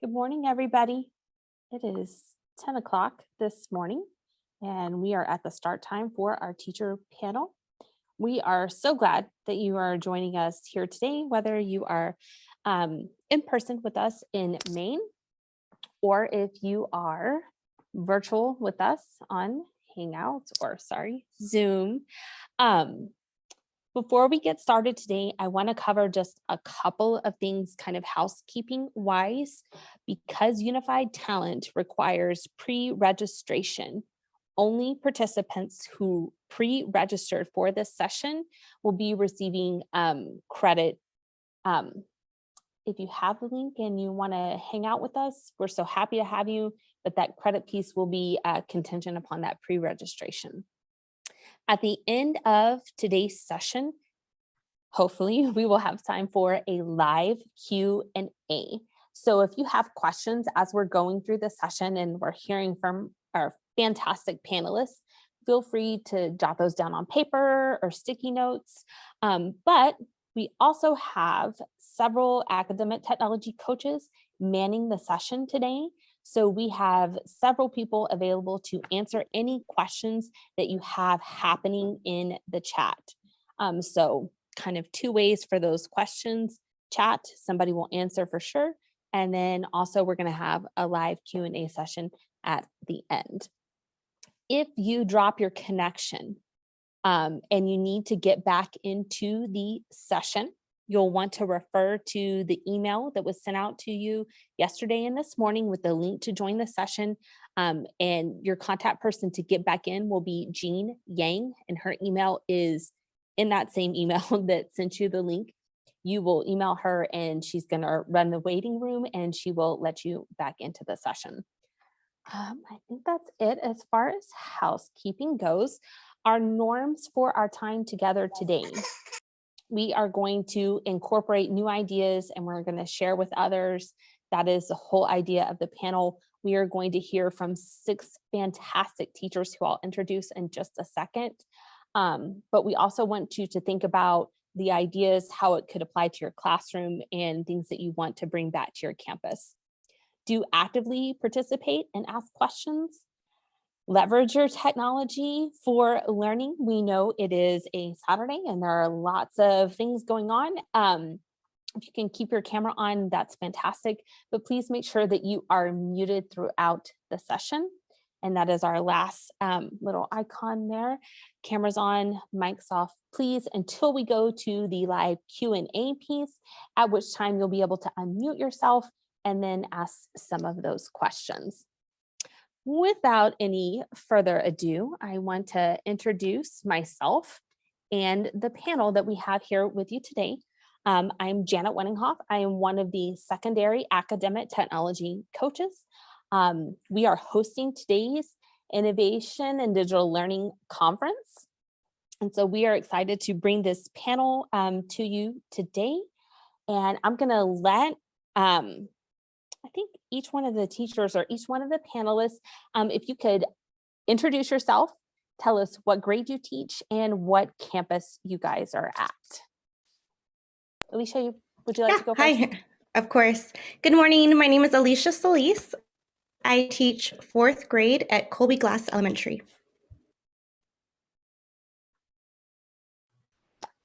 Good morning, everybody. It is 10 o'clock this morning, and we are at the start time for our teacher panel. We are so glad that you are joining us here today, whether you are in person with us in Maine, or if you are virtual with us on Hangouts or Zoom. Um, Before we get started today, I want to cover just a couple of things kind of housekeeping wise. Because Unified Talent requires pre-registration, only participants who pre-registered for this session will be receiving credit. If you have the link and you want to hang out with us, we're so happy to have you, but that credit piece will be contingent upon that pre-registration. At the end of today's session, hopefully we will have time for a live Q&A. So if you have questions as we're going through the session and we're hearing from our fantastic panelists, feel free to jot those down on paper or sticky notes. But we also have several academic technology coaches manning the session today. So we have several people available to answer any questions that you have happening in the chat. So kind of two ways for those questions: chat, somebody will answer for sure. And then also we're going to have a live Q&A session at the end. If you drop your connection and you need to get back into the session, you'll want to refer to the email that was sent out to you yesterday and this morning with the link to join the session. And your contact person to get back in will be Jean Yang, and her email is in that same email that sent you the link. You will email her and she's going to run the waiting room and she will let you back into the session. I think that's it as far as housekeeping goes. Our norms for our time together today: we are going to incorporate new ideas and we're going to share with others. That is the whole idea of the panel. We are going to hear from 6 fantastic teachers who I'll introduce in just a second. But we also want you to think about the ideas, how it could apply to your classroom and things that you want to bring back to your campus. Do actively participate and ask questions. Leverage your technology for learning. We know it is a Saturday and there are lots of things going on. If you can keep your camera on, that's fantastic, but please make sure that you are muted throughout the session. And that is our last little icon there. Cameras on, mics off, please, until we go to the live Q&A piece, at which time you'll be able to unmute yourself and then ask some of those questions. Without any further ado, I want to introduce myself and the panel that we have here with you today. I'm Janet Weninghoff. I am one of the secondary academic technology coaches. We are hosting today's Innovation and Digital Learning Conference. And so we are excited to bring this panel to you today. And I'm going to let, I think each one of the teachers or each one of the panelists, if you could introduce yourself, tell us what grade you teach and what campus you guys are at. Alicia, would you like to go first? Hi, of course. Good morning. My name is Alicia Solis. I teach 4th grade at Colby Glass Elementary.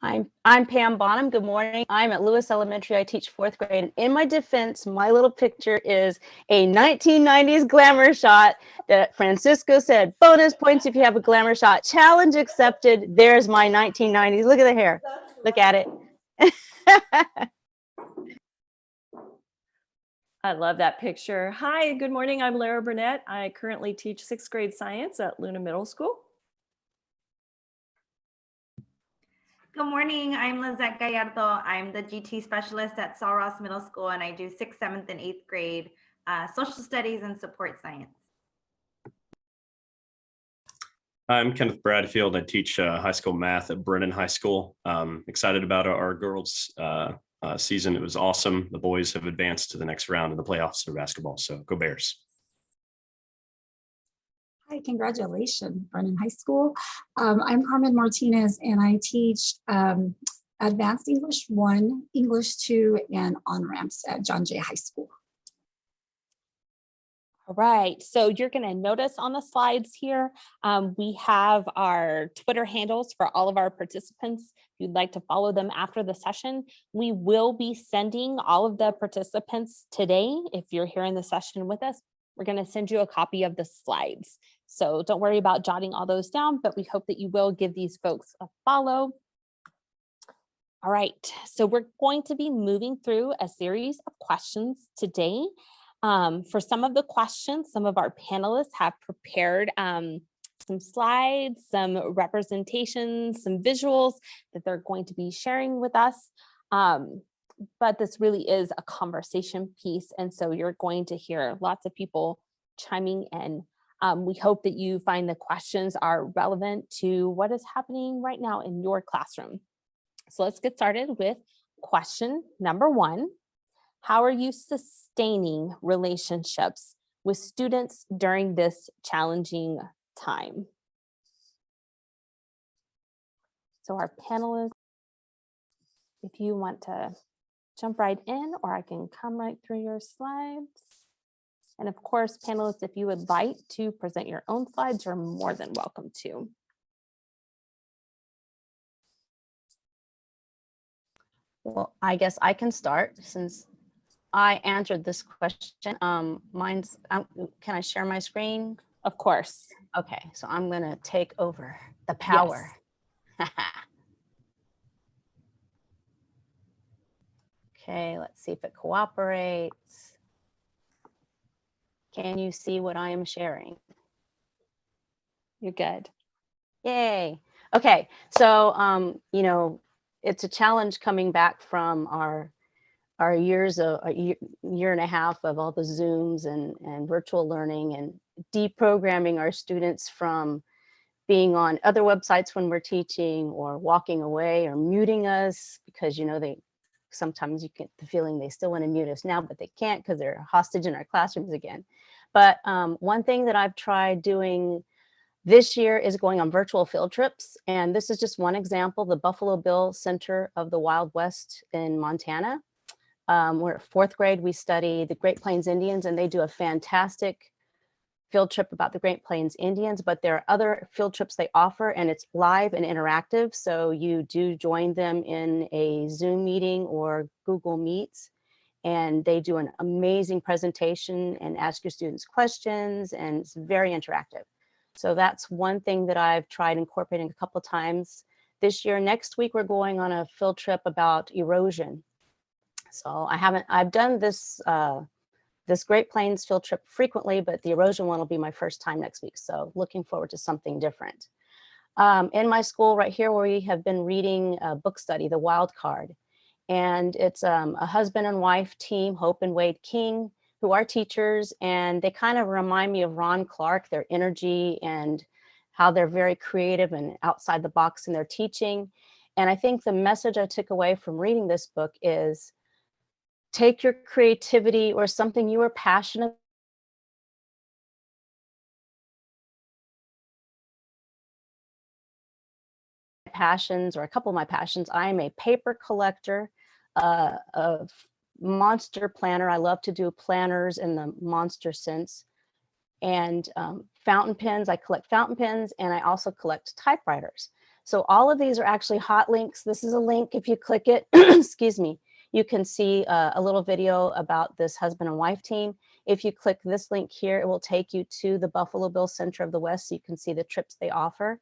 I'm Pam Bonham. Good morning. I'm at Lewis Elementary. I teach 4th grade. And in my defense, my little picture is a 1990s glamour shot that Francisco said, bonus points if you have a glamour shot. Challenge accepted. There's my 1990s. Look at the hair. Look at it. I love that picture. Hi, good morning. I'm Lara Burnett. I currently teach 6th grade science at Luna Middle School. Good morning. I'm Lizette Gallardo. I'm the GT specialist at Sul Ross Middle School, and I do 6th, 7th, and 8th grade social studies and support science. I'm Kenneth Bradfield. I teach high school math at Brennan High School. Excited about our girls' season. It was awesome. The boys have advanced to the next round in the playoffs for basketball, so go Bears. Hi, congratulations, Brennan High School. I'm Carmen Martinez, and I teach Advanced English 1, English 2, and on-ramps at John Jay High School. All right, so you're going to notice on the slides here, we have our Twitter handles for all of our participants. If you'd like to follow them after the session, we will be sending all of the participants today. If you're here in the session with us, we're going to send you a copy of the slides. So don't worry about jotting all those down, but we hope that you will give these folks a follow. All right, so we're going to be moving through a series of questions today. For some of the questions, some of our panelists have prepared some slides, some representations, some visuals that they're going to be sharing with us. But this really is a conversation piece. And so you're going to hear lots of people chiming in. We hope that you find the questions are relevant to what is happening right now in your classroom. So let's get started with question number 1. How are you sustaining relationships with students during this challenging time? So our panelists, if you want to jump right in, or I can come right through your slides. And of course, panelists, if you would like to present your own slides, you're more than welcome to. Well, I guess I can start since I answered this question. Mine's, can I share my screen? Of course. Okay, so I'm gonna take over the power. Yes. Okay, let's see if it cooperates. Can you see what I am sharing? You're good. Yay. Okay, so you know, it's a challenge coming back from our years of a year and a half of all the Zooms and virtual learning, and deprogramming our students from being on other websites when we're teaching, or walking away, or muting us, because you know sometimes you get the feeling they still want to mute us now, but they can't because they're hostage in our classrooms again. But one thing that I've tried doing this year is going on virtual field trips. And this is just one example, the Buffalo Bill Center of the Wild West in Montana. We're at 4th grade, we study the Great Plains Indians, and they do a fantastic field trip about the Great Plains Indians, but there are other field trips they offer, and it's live and interactive. So you do join them in a Zoom meeting or Google Meets, and they do an amazing presentation and ask your students questions, and it's very interactive. So that's one thing that I've tried incorporating a couple of times this year. Next week, we're going on a field trip about erosion. So I've done this this Great Plains field trip frequently, but the erosion one will be my first time next week. So looking forward to something different. In my school right here, where we have been reading a book study, The Wild Card. And it's a husband and wife team, Hope and Wade King, who are teachers, and they kind of remind me of Ron Clark, their energy and how they're very creative and outside the box in their teaching. And I think the message I took away from reading this book is, take your creativity or something you are passionate passions, or a couple of my passions. I am a paper collector, a monster planner. I love to do planners in the monster sense. And fountain pens, I collect fountain pens, and I also collect typewriters. So all of these are actually hot links. This is a link. If you click it, excuse me, you can see a little video about this husband and wife team. If you click this link here, it will take you to the Buffalo Bill Center of the West, so you can see the trips they offer.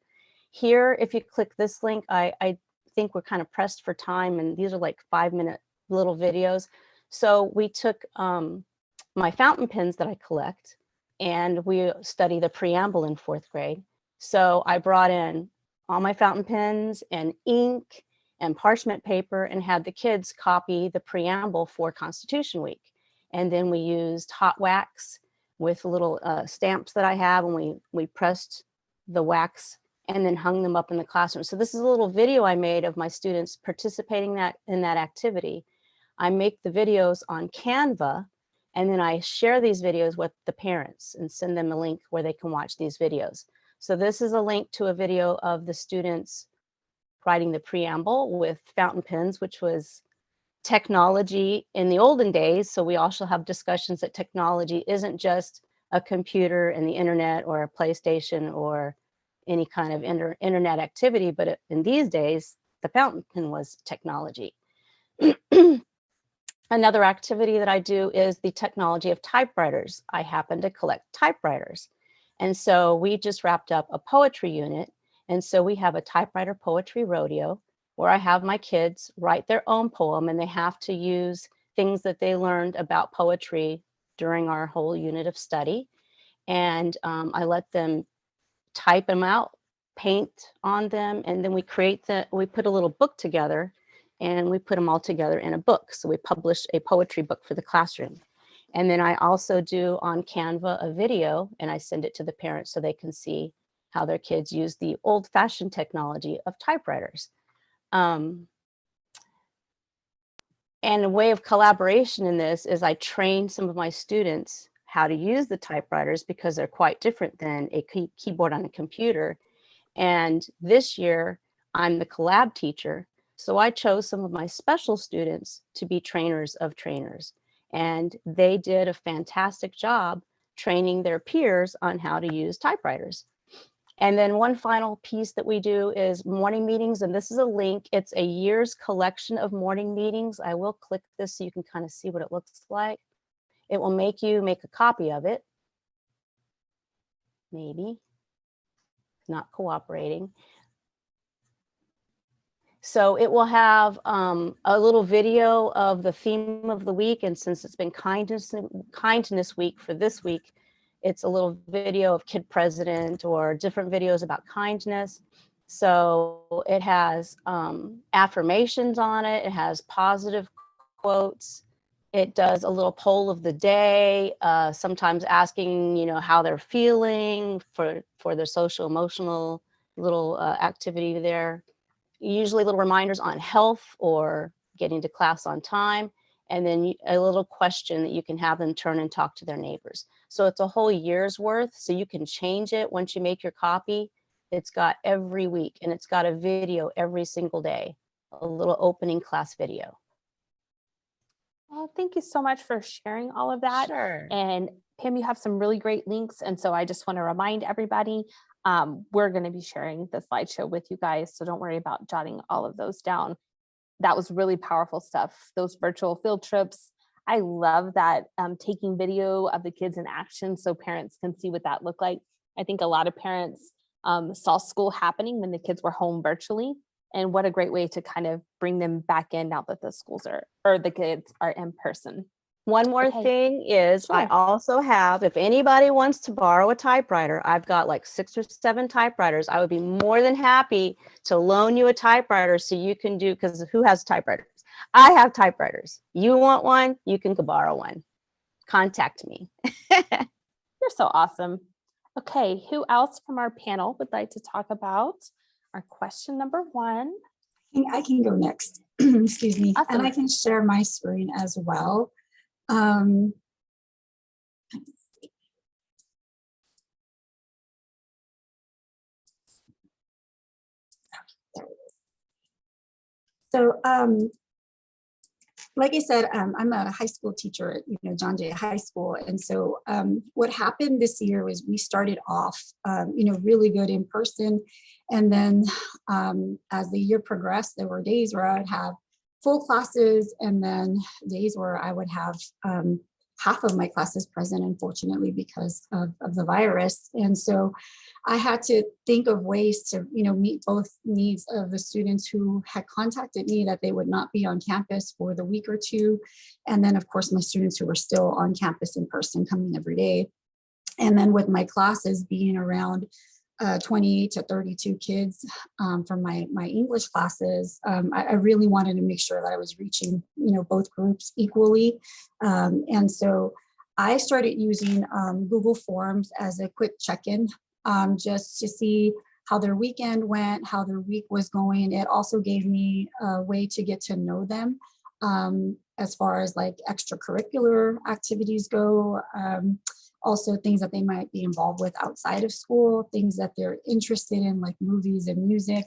Here, if you click this link, I think we're kind of pressed for time, and these are like 5-minute little videos. So we took my fountain pens that I collect, and we study the preamble in 4th grade. So I brought in all my fountain pens and ink and parchment paper, and had the kids copy the preamble for Constitution Week. And then we used hot wax with little stamps that I have, and we pressed the wax and then hung them up in the classroom. So this is a little video I made of my students participating in that activity. I make the videos on Canva, and then I share these videos with the parents and send them a link where they can watch these videos. So this is a link to a video of the students writing the preamble with fountain pens, which was technology in the olden days. So we also have discussions that technology isn't just a computer and the internet or a PlayStation or any kind of internet activity. But in these days, the fountain was technology. Another activity that I do is the technology of typewriters. I happen to collect typewriters. And so we just wrapped up a poetry unit. And so we have a typewriter poetry rodeo where I have my kids write their own poem, and they have to use things that they learned about poetry during our whole unit of study. And I let them type them out, paint on them, and then we put a little book together, and we put them all together in a book. So we published a poetry book for the classroom. And then I also do on Canva a video, and I send it to the parents so they can see how their kids use the old-fashioned technology of typewriters. And a way of collaboration in this is I train some of my students how to use the typewriters because they're quite different than a keyboard on a computer. And this year, I'm the collab teacher. So I chose some of my special students to be trainers of trainers. And they did a fantastic job training their peers on how to use typewriters. And then one final piece that we do is morning meetings. And this is a link. It's a year's collection of morning meetings. I will click this so you can kind of see what it looks like. It will make you make a copy of it. Maybe. Not cooperating. So it will have a little video of the theme of the week. And since it's been kindness week for this week, it's a little video of Kid President or different videos about kindness. So it has affirmations on it. It has positive quotes. It does a little poll of the day, sometimes asking, you know, how they're feeling for their social emotional little activity there. Usually little reminders on health or getting to class on time, and then a little question that you can have them turn and talk to their neighbors. So it's a whole year's worth, so you can change it once you make your copy. It's got every week, and it's got a video every single day, a little opening class video. Well, thank you so much for sharing all of that. Sure. And Pam, you have some really great links. And so I just want to remind everybody, we're going to be sharing the slideshow with you guys. So don't worry about jotting all of those down. That was really powerful stuff. Those virtual field trips. I love that taking video of the kids in action so parents can see what that looked like. I think a lot of parents saw school happening when the kids were home virtually. And what a great way to kind of bring them back in now that the schools are, or the kids are in person. One more thing is I also have, if anybody wants to borrow a typewriter, I've got like 6 or 7 typewriters. I would be more than happy to loan you a typewriter so you can do, because who has typewriters? I have typewriters. You want one? You can go borrow one. Contact me. You're so awesome. Okay, who else from our panel would like to talk about our question number 1? I can go next. Excuse me. Awesome. And I can share my screen as well. So, like I said, I'm a high school teacher at John Jay High School, and so what happened this year was we started off, really good in person, and then as the year progressed, there were days where I would have full classes, and then days where I would have half of my classes present, unfortunately, because of the virus. And so I had to think of ways to, meet both needs of the students who had contacted me that they would not be on campus for the week or two. And then, of course, my students who were still on campus in person coming every day. And then with my classes being around 28 to 32 kids from my English classes, I really wanted to make sure that I was reaching, both groups equally. And so I started using Google Forms as a quick check-in, just to see how their weekend went, how their week was going. It also gave me a way to get to know them as far as like extracurricular activities go. also things that they might be involved with outside of school, things that they're interested in, like movies and music.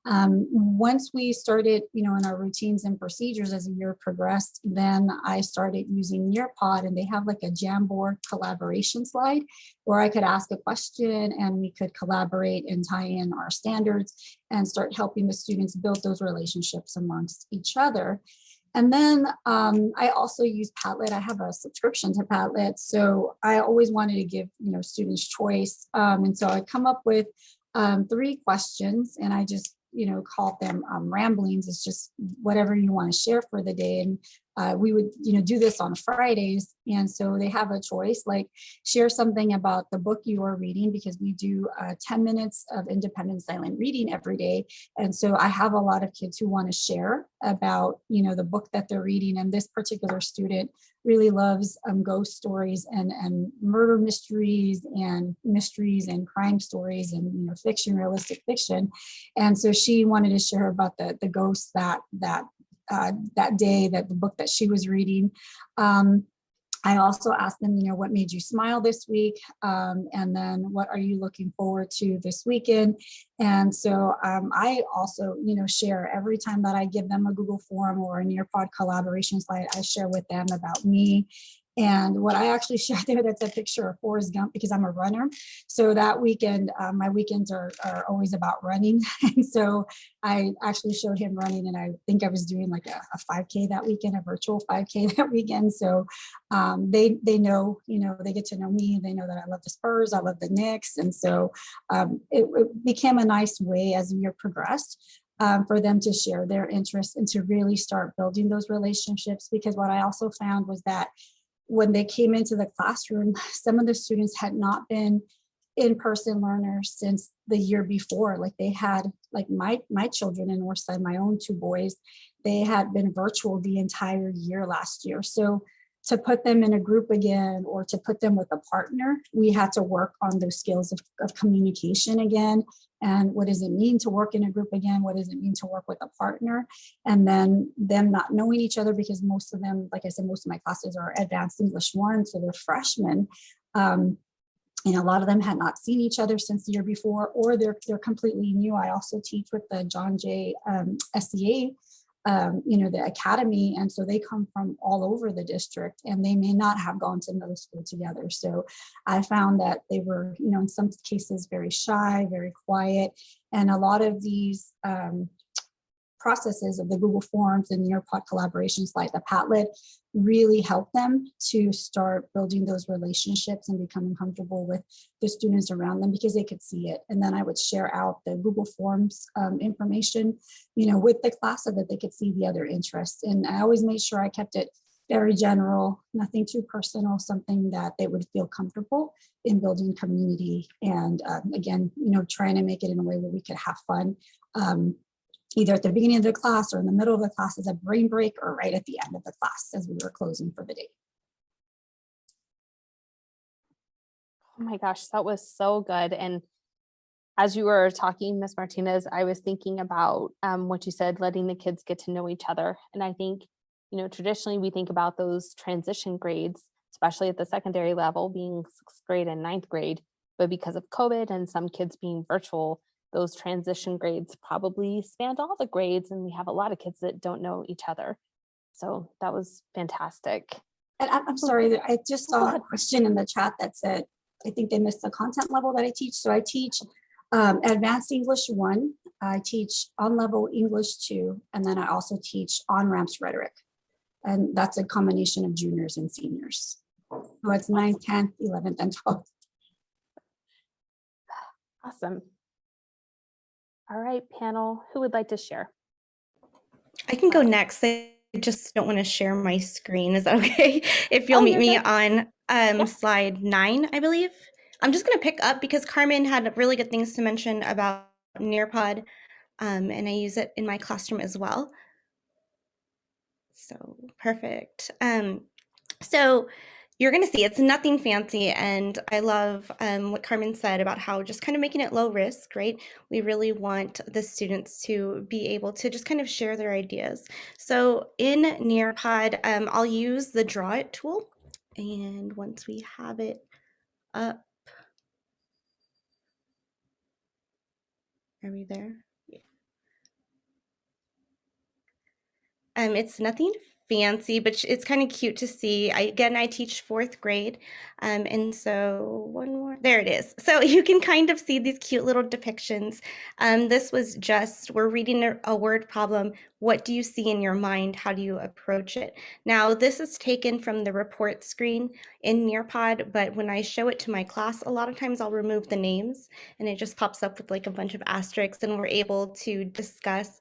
Once we started, in our routines and procedures as the year progressed, then I started using Nearpod, and they have like a Jamboard collaboration slide where I could ask a question and we could collaborate and tie in our standards and start helping the students build those relationships amongst each other. And then I also use Padlet. I have a subscription to Padlet, so I always wanted to give students choice. And so I come up with 3 questions, and I just call them ramblings. It's just whatever you want to share for the day. And we would do this on Fridays, and so they have a choice, like share something about the book you are reading, because we do 10 minutes of independent silent reading every day. And so I have a lot of kids who want to share about the book that they're reading, and this particular student really loves ghost stories and murder mysteries and crime stories and fiction, realistic fiction. And so she wanted to share about the ghost that day, that the book that she was reading. I also asked them, what made you smile this week? And then what are you looking forward to this weekend? And so I also, share every time that I give them a Google form or a Nearpod collaboration slide, I share with them about me. And what I actually shared there, that's a picture of Forrest Gump, because I'm a runner. So that weekend, my weekends are always about running. And so I actually showed him running, and I think I was doing like a 5K that weekend, a virtual 5K that weekend. So they know, they get to know me. They know that I love the Spurs, I love the Knicks. And so it became a nice way as the year progressed for them to share their interests and to really start building those relationships. Because what I also found was that when they came into the classroom, some of the students had not been in-person learners since the year before. Like they had, like my children in Northside, my own 2 boys, they had been virtual the entire year last year. So to put them in a group again, or to put them with a partner, we had to work on those skills of communication again. And what does it mean to work in a group again? What does it mean to work with a partner? And then them not knowing each other, because most of them, like I said, most of my classes are advanced English 1, so they're freshmen. And a lot of them had not seen each other since the year before, or they're completely new. I also teach with the John Jay SEA, the academy. And so they come from all over the district, and they may not have gone to middle school together. So I found that they were, in some cases very shy, very quiet. And a lot of these processes of the Google Forms and Nearpod collaborations like the Padlet really help them to start building those relationships and becoming comfortable with the students around them, because they could see it. And then I would share out the Google Forms information, with the class, so that they could see the other interests. And I always made sure I kept it very general, nothing too personal, something that they would feel comfortable in building community. And again, trying to make it in a way where we could have fun. Either at the beginning of the class or in the middle of the class as a brain break, or right at the end of the class as we were closing for the day. Oh my gosh, that was so good. And as you were talking, Ms. Martinez, I was thinking about what you said, letting the kids get to know each other. And I think, traditionally we think about those transition grades, especially at the secondary level, being 6th grade and 9th grade. But because of COVID and some kids being virtual, those transition grades probably spanned all the grades, and we have a lot of kids that don't know each other. So that was fantastic. And I'm sorry, I just saw a question in the chat that said, I think they missed the content level that I teach. So I teach advanced English 1, I teach on-level English 2, and then I also teach on-ramps rhetoric. And that's a combination of juniors and seniors. So it's 9th, 10th, 11th, and 12th. Awesome. All right, panel, who would like to share? I can go next. I just don't want to share my screen. Is that okay? If you'll meet me on slide 9, I believe. I'm just going to pick up because Carmen had really good things to mention about Nearpod, and I use it in my classroom as well. So perfect. So you're going to see it's nothing fancy, and I love what Carmen said about how just kind of making it low risk, right? We really want the students to be able to just kind of share their ideas. So in Nearpod, I'll use the Draw It tool, and once we have it up. Are we there? Yeah. It's nothing fancy, but it's kind of cute to see. I teach 4th grade. And so one more, there it is. So you can kind of see these cute little depictions. This was just, we're reading a word problem. What do you see in your mind? How do you approach it? Now, this is taken from the report screen in Nearpod, but when I show it to my class, a lot of times I'll remove the names and it just pops up with like a bunch of asterisks, and we're able to discuss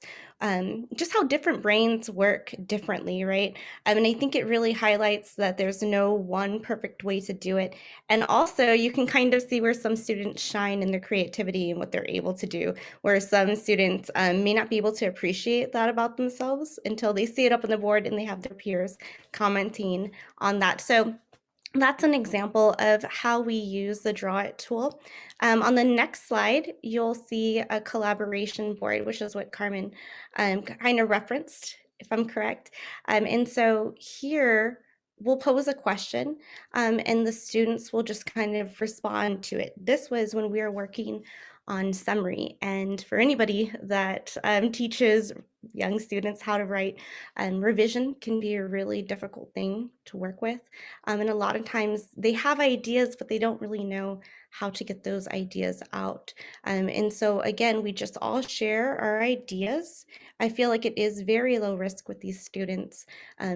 just how different brains work differently, right? And I think it really highlights that there's no one perfect way to do it. And also you can kind of see where some students shine in their creativity and what they're able to do, where some students may not be able to appreciate that about themselves until they see it up on the board and they have their peers commenting on that. So that's an example of how we use the Draw It tool. On the next slide, you'll see a collaboration board, which is what Carmen kind of referenced, if I'm correct. And so here, we'll pose a question and the students will just kind of respond to it. This was when we were working on summary. And for anybody that teaches young students how to write, revision can be a really difficult thing to work with. And a lot of times they have ideas, but they don't really know how to get those ideas out. And so again, we just all share our ideas. I feel like it is very low risk with these students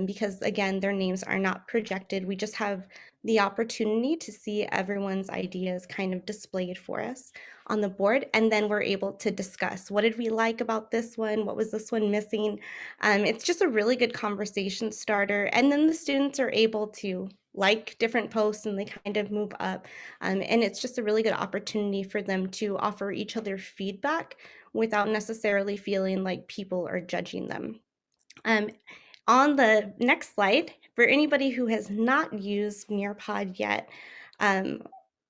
because again, their names are not projected. We just have the opportunity to see everyone's ideas kind of displayed for us on the board, and then we're able to discuss what did we like about this one, what was this one missing. It's just a really good conversation starter, and then the students are able to like different posts and they kind of move up, and it's just a really good opportunity for them to offer each other feedback without necessarily feeling like people are judging them. On the next slide, for anybody who has not used Nearpod yet,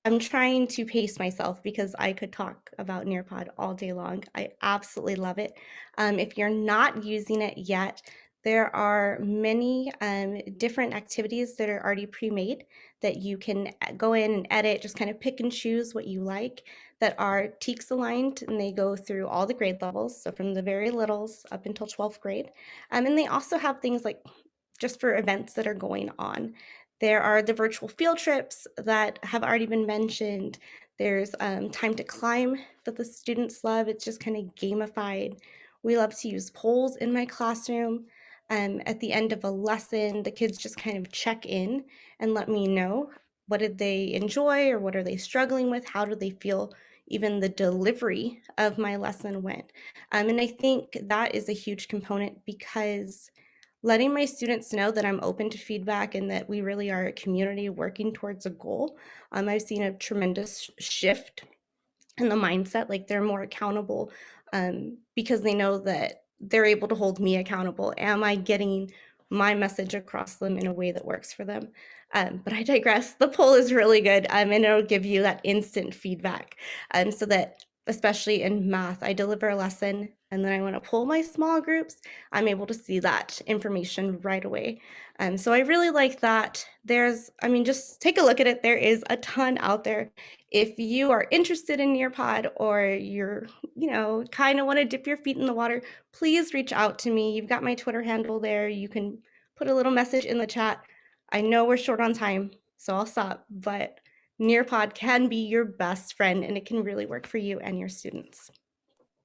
I'm trying to pace myself because I could talk about Nearpod all day long. I absolutely love it. If you're not using it yet, there are many different activities that are already pre-made that you can go in and edit, just kind of pick and choose what you like, that are TEKS aligned, and they go through all the grade levels, so from the very littles up until 12th grade. And they also have things like just for events that are going on. There are the virtual field trips that have already been mentioned. There's time to climb that the students love. It's just kind of gamified. We love to use polls in my classroom. At the end of a lesson, the kids just kind of check in and let me know what did they enjoy or what are they struggling with, how do they feel even the delivery of my lesson went. And I think that is a huge component because letting my students know that I'm open to feedback and that we really are a community working towards a goal. I've seen a tremendous shift in the mindset, like they're more accountable because they know that they're able to hold me accountable. Am I getting my message across them in a way that works for them? But I digress. The poll is really good and it'll give you that instant feedback so that especially in math, I deliver a lesson and then I want to pull my small groups, I'm able to see that information right away. So I really like that. Just take a look at it. There is a ton out there. If you are interested in Nearpod or you're, kind of want to dip your feet in the water, please reach out to me. You've got my Twitter handle there. You can put a little message in the chat. I know we're short on time, so I'll stop, but Nearpod can be your best friend and it can really work for you and your students.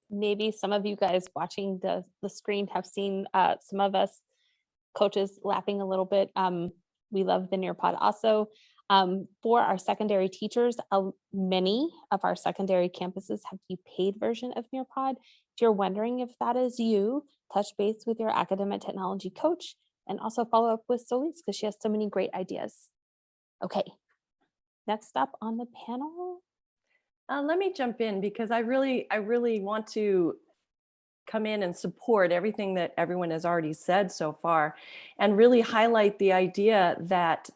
Maybe some of you guys watching the screen have seen some of us coaches laughing a little bit. We love the Nearpod also. For our secondary teachers, many of our secondary campuses have the paid version of Nearpod. If you're wondering if that is you, touch base with your academic technology coach and also follow up with Solis because she has so many great ideas. Okay, next up on the panel. Let me jump in because I really want to come in and support everything that everyone has already said so far and really highlight the idea that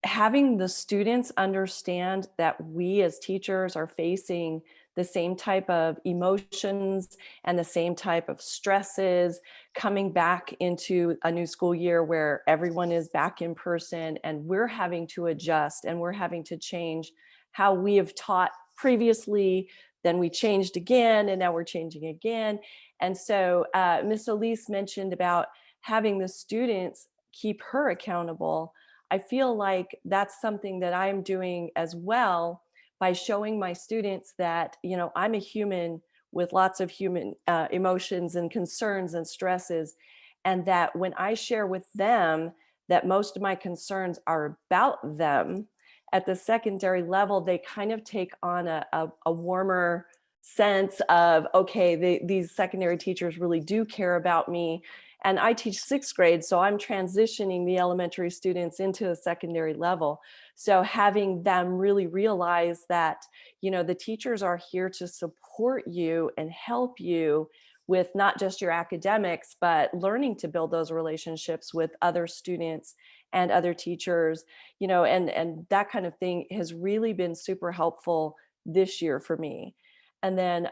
having the students understand that we as teachers are facing the same type of emotions and the same type of stresses coming back into a new school year where everyone is back in person and we're having to adjust and we're having to change how we have taught previously. Then we changed again, and now we're changing again. And so Ms. Elise mentioned about having the students keep her accountable. I feel like that's something that I'm doing as well by showing my students that, I'm a human with lots of human emotions and concerns and stresses. And that when I share with them that most of my concerns are about them, at the secondary level, they kind of take on a warmer sense of, okay, these secondary teachers really do care about me. And I teach 6th grade, so I'm transitioning the elementary students into a secondary level. So having them really realize that, the teachers are here to support you and help you with not just your academics, but learning to build those relationships with other students and other teachers, and that kind of thing has really been super helpful this year for me. And then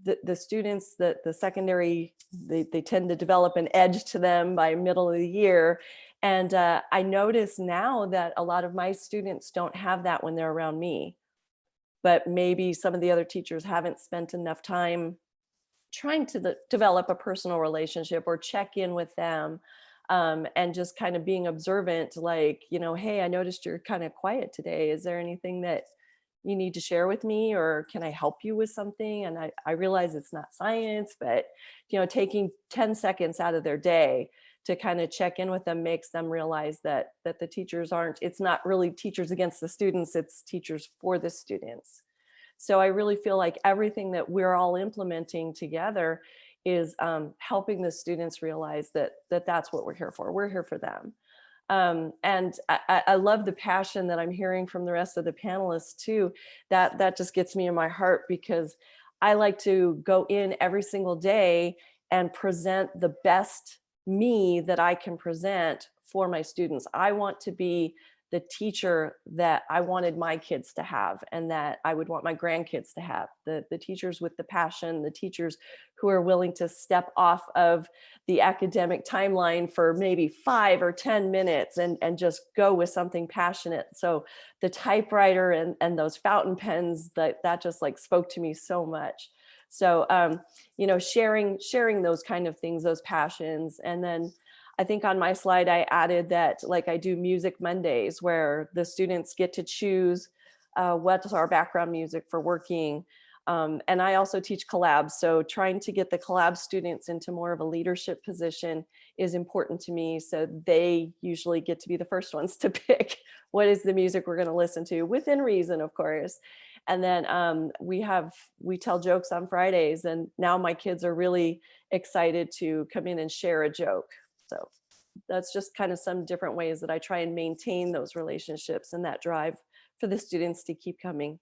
the students, the secondary, they tend to develop an edge to them by middle of the year. And I notice now that a lot of my students don't have that when they're around me, but maybe some of the other teachers haven't spent enough time trying to develop a personal relationship or check in with them, and just kind of being observant, like, hey, I noticed you're kind of quiet today. Is there anything that you need to share with me, or can I help you with something? And I realize it's not science, but taking 10 seconds out of their day to kind of check in with them makes them realize that the teachers it's not really teachers against the students, it's teachers for the students. So I really feel like everything that we're all implementing together is helping the students realize that that's what we're here for. We're here for them. And I love the passion that I'm hearing from the rest of the panelists too. That just gets me in my heart, because I like to go in every single day and present the best me that I can present for my students. I want to be the teacher that I wanted my kids to have, and that I would want my grandkids to have, the teachers with the passion, the teachers who are willing to step off of the academic timeline for maybe 5 or 10 minutes and just go with something passionate. So the typewriter and those fountain pens, that just like spoke to me so much. So, sharing those kind of things, those passions. And then I think on my slide, I added that, like, I do Music Mondays where the students get to choose what's our background music for working. And I also teach collabs. So trying to get the collab students into more of a leadership position is important to me. So they usually get to be the first ones to pick what is the music we're going to listen to, within reason, of course. And then we tell jokes on Fridays, and now my kids are really excited to come in and share a joke. So that's just kind of some different ways that I try and maintain those relationships and that drive for the students to keep coming.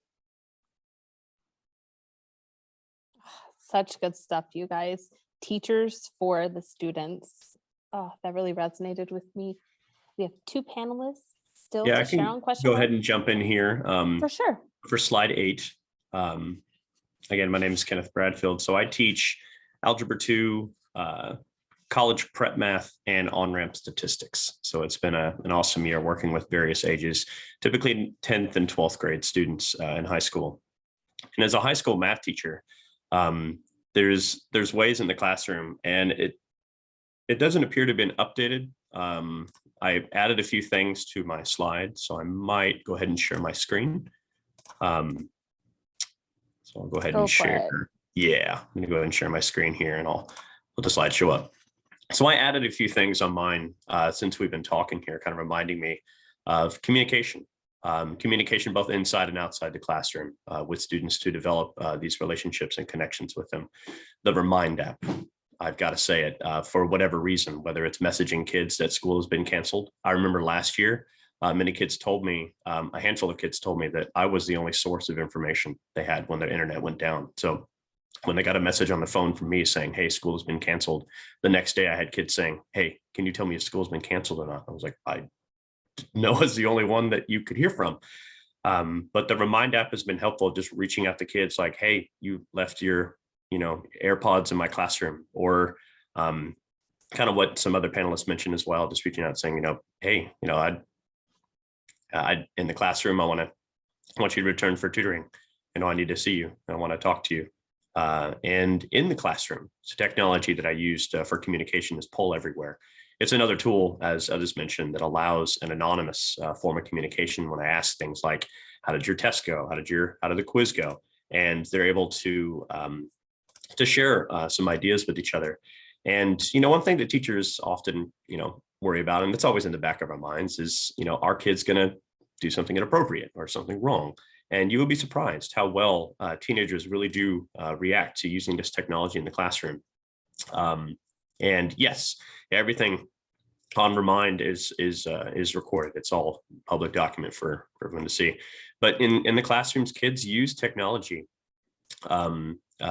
Such good stuff, you guys. Teachers for the students. Oh, that really resonated with me. We have 2 panelists still Yeah, to I share can on question go one. ahead and jump in here. For sure. For slide 8. Again, my name is Kenneth Bradfield. So I teach Algebra 2, college prep math, and on-ramp statistics. So it's been an awesome year working with various ages, typically 10th and 12th grade students in high school. And as a high school math teacher, there's ways in the classroom, and it doesn't appear to have been updated. I added a few things to my slide, so I might go ahead and share my screen. So I'll go ahead and share. Yeah, I'm gonna go ahead and share my screen here, and I'll let the slide show up. So I added a few things on mine since we've been talking here, kind of reminding me of communication. Communication both inside and outside the classroom with students to develop these relationships and connections with them. The Remind app, I've got to say it, for whatever reason, whether it's messaging kids that school has been canceled. I remember last year, many kids told me, a handful of kids told me that I was the only source of information they had when their internet went down. So when they got a message on the phone from me saying, hey, school has been canceled, the next day I had kids saying, hey, can you tell me if school's been canceled or not? I was like, I know is the only one that you could hear from. But the Remind app has been helpful, just reaching out to kids like, hey, you left your, AirPods in my classroom, or kind of what some other panelists mentioned as well, just reaching out saying, hey, I in the classroom, I want you to return for tutoring. I need to see you. I want to talk to you. And in the classroom, it's a technology that I used for communication is Poll Everywhere. It's another tool, as others mentioned, that allows an anonymous form of communication when I ask things like, how did your test go? How did the quiz go? And they're able to share some ideas with each other. And, one thing that teachers often, worry about, and it's always in the back of our minds, is, our kid's going to do something inappropriate or something wrong. And you will be surprised how well teenagers really do react to using this technology in the classroom. And yes, everything on Remind is recorded. It's all public document for everyone to see. But in the classrooms, kids use technology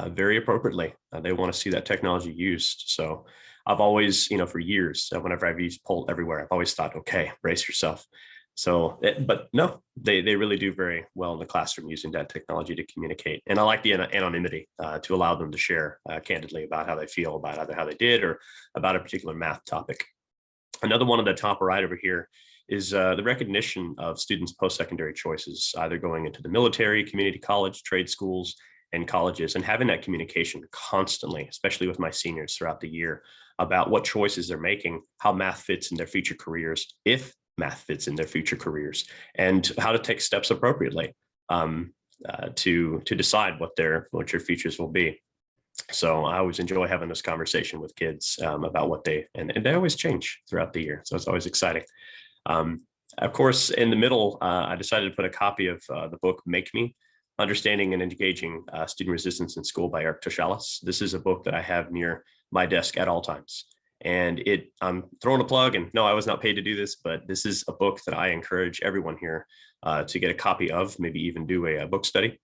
very appropriately. They want to see that technology used. So I've always, for years, whenever I've used Poll Everywhere, I've always thought, okay, brace yourself. So, but no, they really do very well in the classroom using that technology to communicate. And I like the anonymity to allow them to share candidly about how they feel about either how they did or about a particular math topic. Another one on the top right over here is the recognition of students' post-secondary choices, either going into the military, community college, trade schools, and colleges, and having that communication constantly, especially with my seniors throughout the year, about what choices they're making, how math fits in their future careers, if math fits in their future careers, and how to take steps appropriately to decide what your futures will be. So I always enjoy having this conversation with kids about what and they always change throughout the year. So it's always exciting. Of course, in the middle, I decided to put a copy of the book, Make Me, Understanding and Engaging Student Resistance in School by Eric Toshalis. This is a book that I have near my desk at all times. And I'm throwing a plug, and no, I was not paid to do this, but this is a book that I encourage everyone here to get a copy of, maybe even do a book study.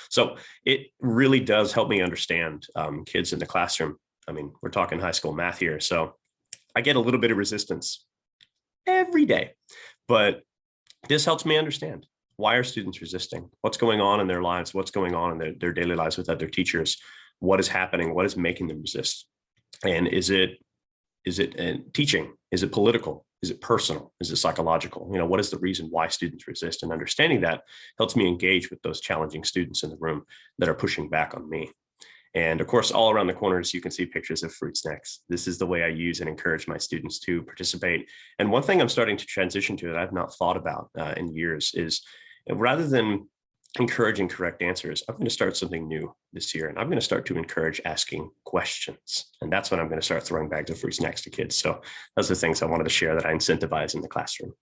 So it really does help me understand kids in the classroom. I mean, we're talking high school math here. So I get a little bit of resistance every day, but this helps me understand, why are students resisting? What's going on in their lives? What's going on in their daily lives with other teachers? What is happening? What is making them resist? And is it teaching? Is it political? Is it personal? Is it psychological? What is the reason why students resist? And understanding that helps me engage with those challenging students in the room that are pushing back on me. And of course, all around the corners, you can see pictures of fruit snacks. This is the way I use and encourage my students to participate. And one thing I'm starting to transition to that I've not thought about in years is, rather than encouraging correct answers, I'm going to start something new this year, and I'm going to start to encourage asking questions. And that's when I'm going to start throwing bags of fruit snacks to kids. So those are the things I wanted to share that I incentivize in the classroom.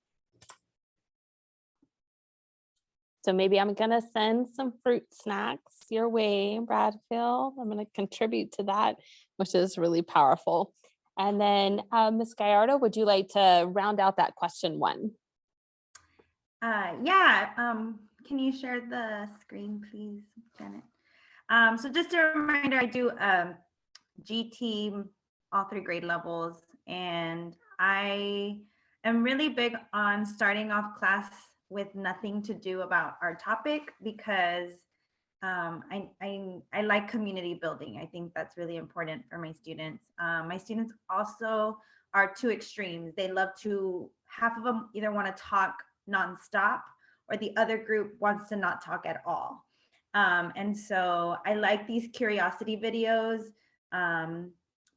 So maybe I'm going to send some fruit snacks your way, Bradfield. I'm going to contribute to that, which is really powerful. And then Ms. Gallardo, would you like to round out that question one? Can you share the screen, please, Janet? So just a reminder, I do GT all 3 grade levels, and I am really big on starting off class with nothing to do about our topic, because I like community building. I think that's really important for my students. My students also are 2 extremes. They love to, half of them either want to talk nonstop, or the other group wants to not talk at all. And so I like these curiosity videos.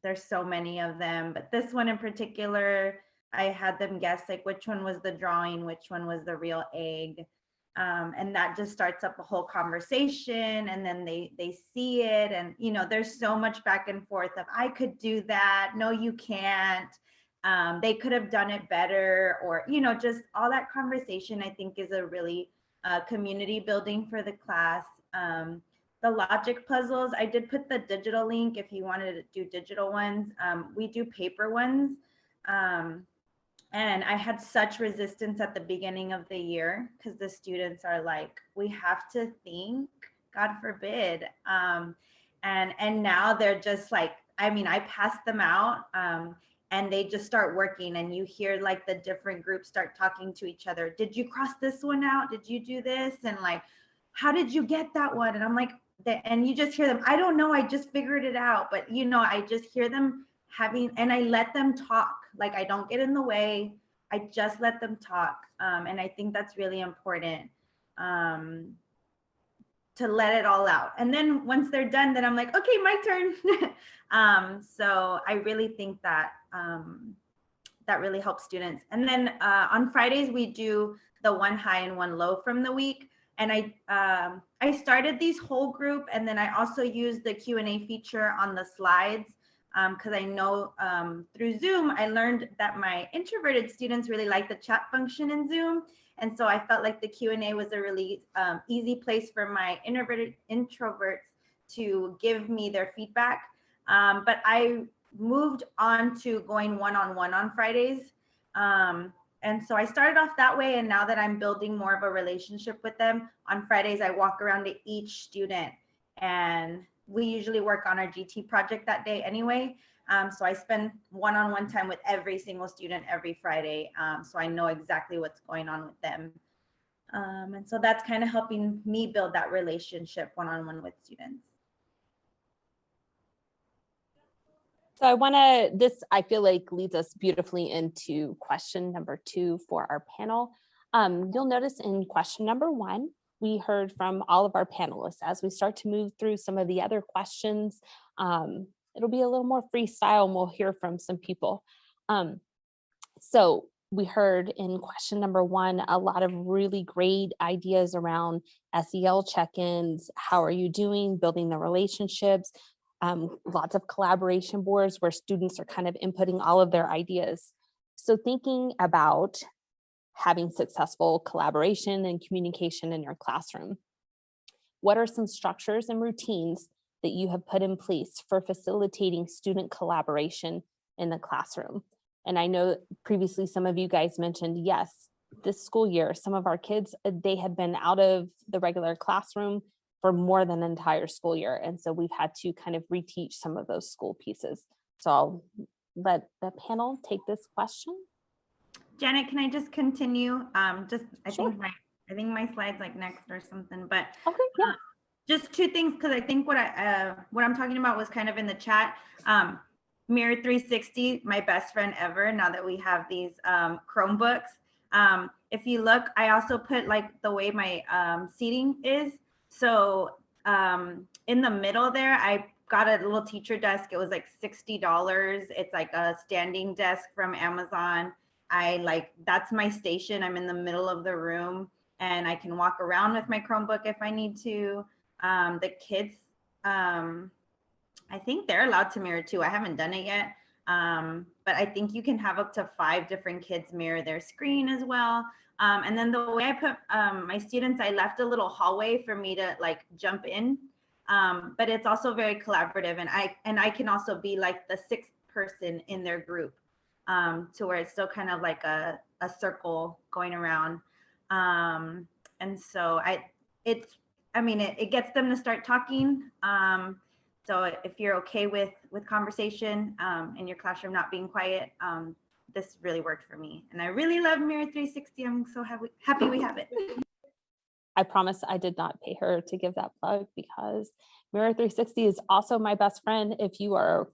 There's so many of them, but this one in particular, I had them guess like which one was the drawing, which one was the real egg. And that just starts up a whole conversation, and then they see it, and there's so much back and forth of, I could do that, no you can't, they could have done it better, or just all that conversation I think is a really community building for the class. The logic puzzles, I did put the digital link if you wanted to do digital ones. We do paper ones. And I had such resistance at the beginning of the year, because the students are like, we have to think, God forbid. And now they're just like, I mean, I passed them out. and they just start working, and you hear like the different groups start talking to each other. Did you cross this one out? Did you do this? And like, how did you get that one? And I'm like, and you just hear them, I don't know, I just figured it out. But you know, I just hear them having, and I let them talk. Like, I don't get in the way. I just let them talk. And I think that's really important, to let it all out. And then once they're done, then I'm like, okay, my turn. So I really think that that really helps students. And then on Fridays, we do the one high and one low from the week. And I started these whole group, and then I also used the Q&A feature on the slides, because I know through Zoom, I learned that my introverted students really like the chat function in Zoom. And so I felt like the Q&A was a really easy place for my introverts to give me their feedback. But I moved on to going one-on-one on Fridays. And so I started off that way. And now that I'm building more of a relationship with them, on Fridays, I walk around to each student, and we usually work on our GT project that day anyway. So I spend one-on-one time with every single student every Friday. So I know exactly what's going on with them. And so that's kind of helping me build that relationship one-on-one with students. So this I feel like leads us beautifully into question number 2 for our panel. You'll notice in question number 1, we heard from all of our panelists. As we start to move through some of the other questions, it'll be a little more freestyle, and we'll hear from some people. So we heard in question number 1, a lot of really great ideas around SEL check-ins. How are you doing? Building the relationships. Lots of collaboration boards where students are kind of inputting all of their ideas. So thinking about having successful collaboration and communication in your classroom, what are some structures and routines that you have put in place for facilitating student collaboration in the classroom? And I know previously some of you guys mentioned, yes, this school year, some of our kids, they had been out of the regular classroom for more than an entire school year. And so we've had to kind of reteach some of those school pieces. So I'll let the panel take this question. Janet, can I just continue? I Sure. think my slide's like next or something, but Okay, yeah. just 2 things, because I think what I'm talking about was kind of in the chat. Mirror 360, my best friend ever, now that we have these Chromebooks. If you look, I also put like the way my seating is. So in the middle there, I got a little teacher desk. It was like $60. It's like a standing desk from Amazon. That's my station. I'm in the middle of the room, and I can walk around with my Chromebook if I need to. The kids, I think they're allowed to mirror too. I haven't done it yet. But I think you can have up to 5 different kids mirror their screen as well. And then the way I put my students, I left a little hallway for me to like jump in. But it's also very collaborative, and I can also be like the 6th person in their group, to where it's still kind of like a circle going around. And so it gets them to start talking. So if you're okay with conversation in your classroom not being quiet, this really worked for me. And I really love Mirror 360. I'm so happy we have it. I promise I did not pay her to give that plug, because Mirror 360 is also my best friend. If you are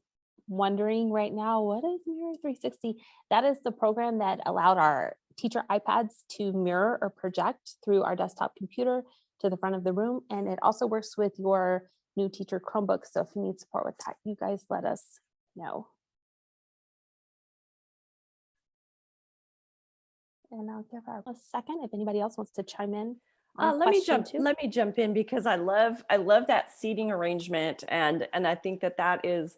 wondering right now, what is Mirror 360? That is the program that allowed our teacher iPads to mirror or project through our desktop computer to the front of the room. And it also works with your new teacher Chromebook. So if you need support with that, you guys let us know. And I'll give her a second if anybody else wants to chime in. Let me jump in, because I love that seating arrangement, and I think that is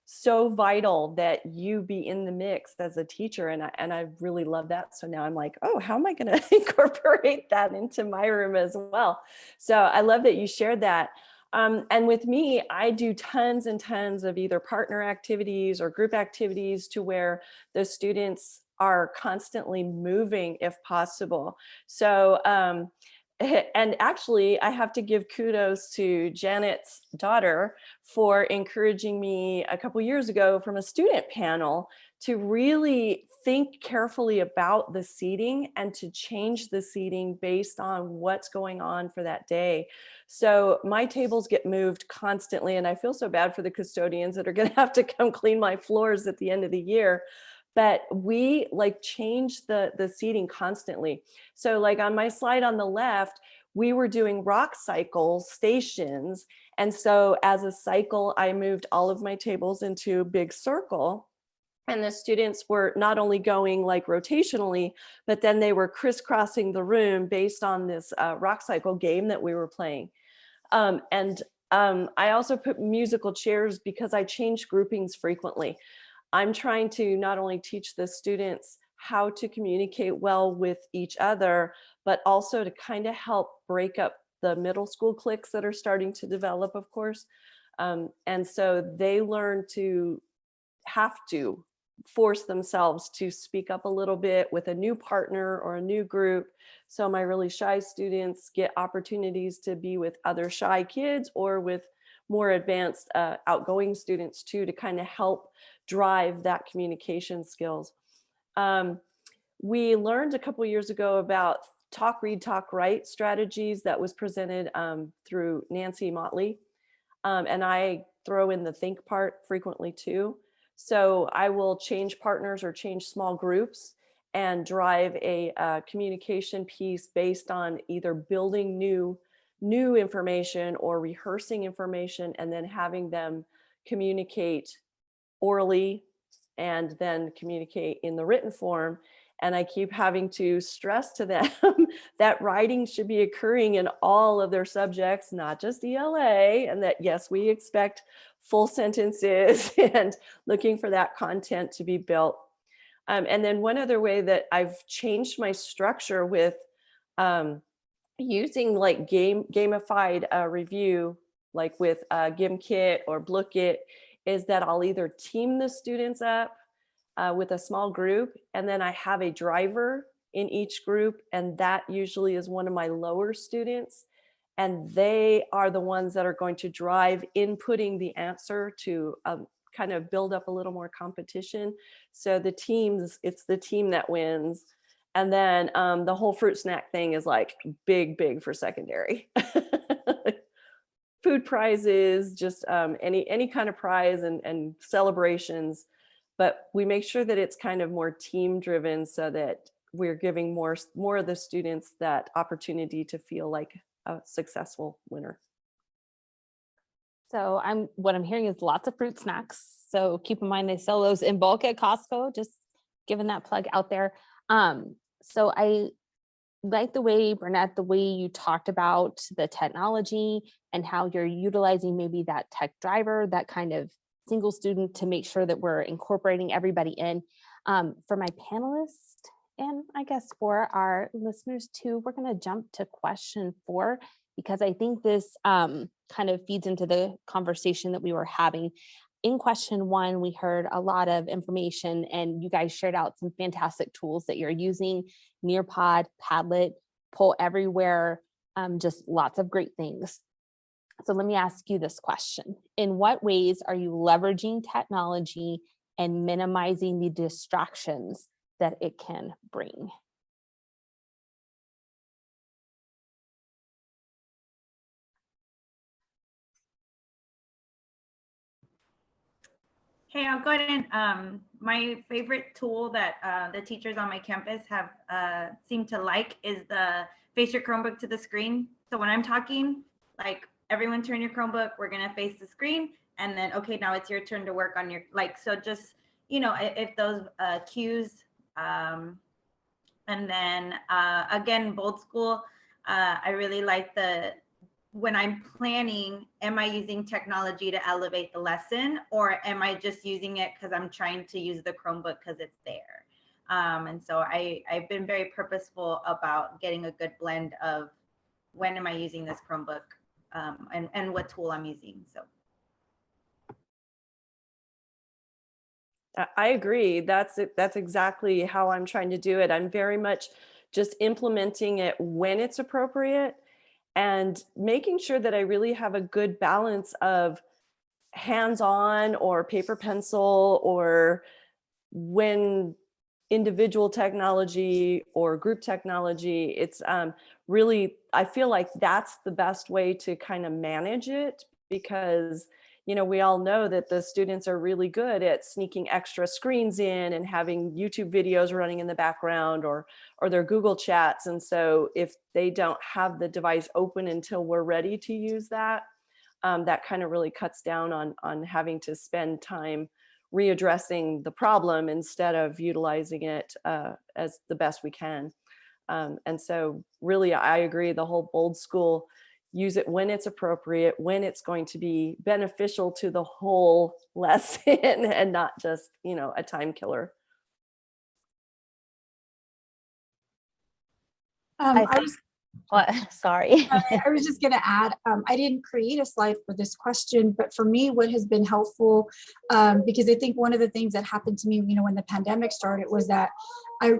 so vital that you be in the mix as a teacher, and I really love that. So now I'm like, oh, how am I going to incorporate that into my room as well? So I love that you shared that. And with me, I do tons and tons of either partner activities or group activities to where the students are constantly moving if possible. So, and actually I have to give kudos to Janet's daughter for encouraging me a couple years ago from a student panel to really think carefully about the seating and to change the seating based on what's going on for that day. So my tables get moved constantly, and I feel so bad for the custodians that are going to have to come clean my floors at the end of the year. But we like change the seating constantly. So like on my slide on the left, we were doing rock cycle stations. And so as a cycle, I moved all of my tables into a big circle. And the students were not only going like rotationally, but then they were crisscrossing the room based on this rock cycle game that we were playing. I also put musical chairs because I change groupings frequently. I'm trying to not only teach the students how to communicate well with each other, but also to kind of help break up the middle school cliques that are starting to develop, of course. And so they learn to have to force themselves to speak up a little bit with a new partner or a new group. So my really shy students get opportunities to be with other shy kids or with more advanced outgoing students too, to kind of help drive that communication skills. We learned a couple years ago about talk, read, talk, write strategies that was presented through Nancy Motley. And I throw in the think part frequently too. So I will change partners or change small groups and drive a communication piece based on either building new information or rehearsing information and then having them communicate orally and then communicate in the written form. And I keep having to stress to them that writing should be occurring in all of their subjects, not just ELA, and that yes, we expect full sentences and looking for that content to be built. And then one other way that I've changed my structure with using like gamified review, like with GimKit or Blookit, is that I'll either team the students up with a small group, and then I have a driver in each group, and that usually is one of my lower students, and they are the ones that are going to drive inputting the answer to kind of build up a little more competition. So the teams, it's the team that wins. And then the whole fruit snack thing is like big for secondary. Food prizes, just any kind of prize and celebrations. But we make sure that it's kind of more team driven so that we're giving more of the students that opportunity to feel like a successful winner. So what I'm hearing is lots of fruit snacks. So keep in mind they sell those in bulk at Costco, just giving that plug out there. So I like the way, Burnett, the way you talked about the technology and how you're utilizing maybe that tech driver, that kind of single student, to make sure that we're incorporating everybody in. For my panelists, and I guess for our listeners too, we're going to jump to question 4, because I think this kind of feeds into the conversation that we were having. In question 1, we heard a lot of information and you guys shared out some fantastic tools that you're using: Nearpod, Padlet, Poll Everywhere, just lots of great things. So let me ask you this question. In what ways are you leveraging technology and minimizing the distractions that it can bring? Hey, I'll go ahead and my favorite tool that the teachers on my campus have seemed to like is the face your Chromebook to the screen. So when I'm talking, like, everyone turn your Chromebook, we're gonna face the screen, and then, okay, now it's your turn to work on your, like, so just, you know, if those cues, and then again, Bold School, I really like when I'm planning, am I using technology to elevate the lesson, or am I just using it because I'm trying to use the Chromebook because it's there? And so I've been very purposeful about getting a good blend of when am I using this Chromebook, and what tool I'm using. So I agree. That's exactly how I'm trying to do it. I'm very much just implementing it when it's appropriate and making sure that I really have a good balance of hands-on or paper pencil or when individual technology or group technology, it's really, I feel like that's the best way to kind of manage it, because we all know that the students are really good at sneaking extra screens in and having YouTube videos running in the background, or their Google chats. And so if they don't have the device open until we're ready to use that, that kind of really cuts down on having to spend time readdressing the problem instead of utilizing it as the best we can. And so really, I agree, the whole old school, use it when it's appropriate, when it's going to be beneficial to the whole lesson and not just, a time killer. Sorry. I was just going to add, I didn't create a slide for this question, but for me, what has been helpful, because I think one of the things that happened to me, when the pandemic started, was that I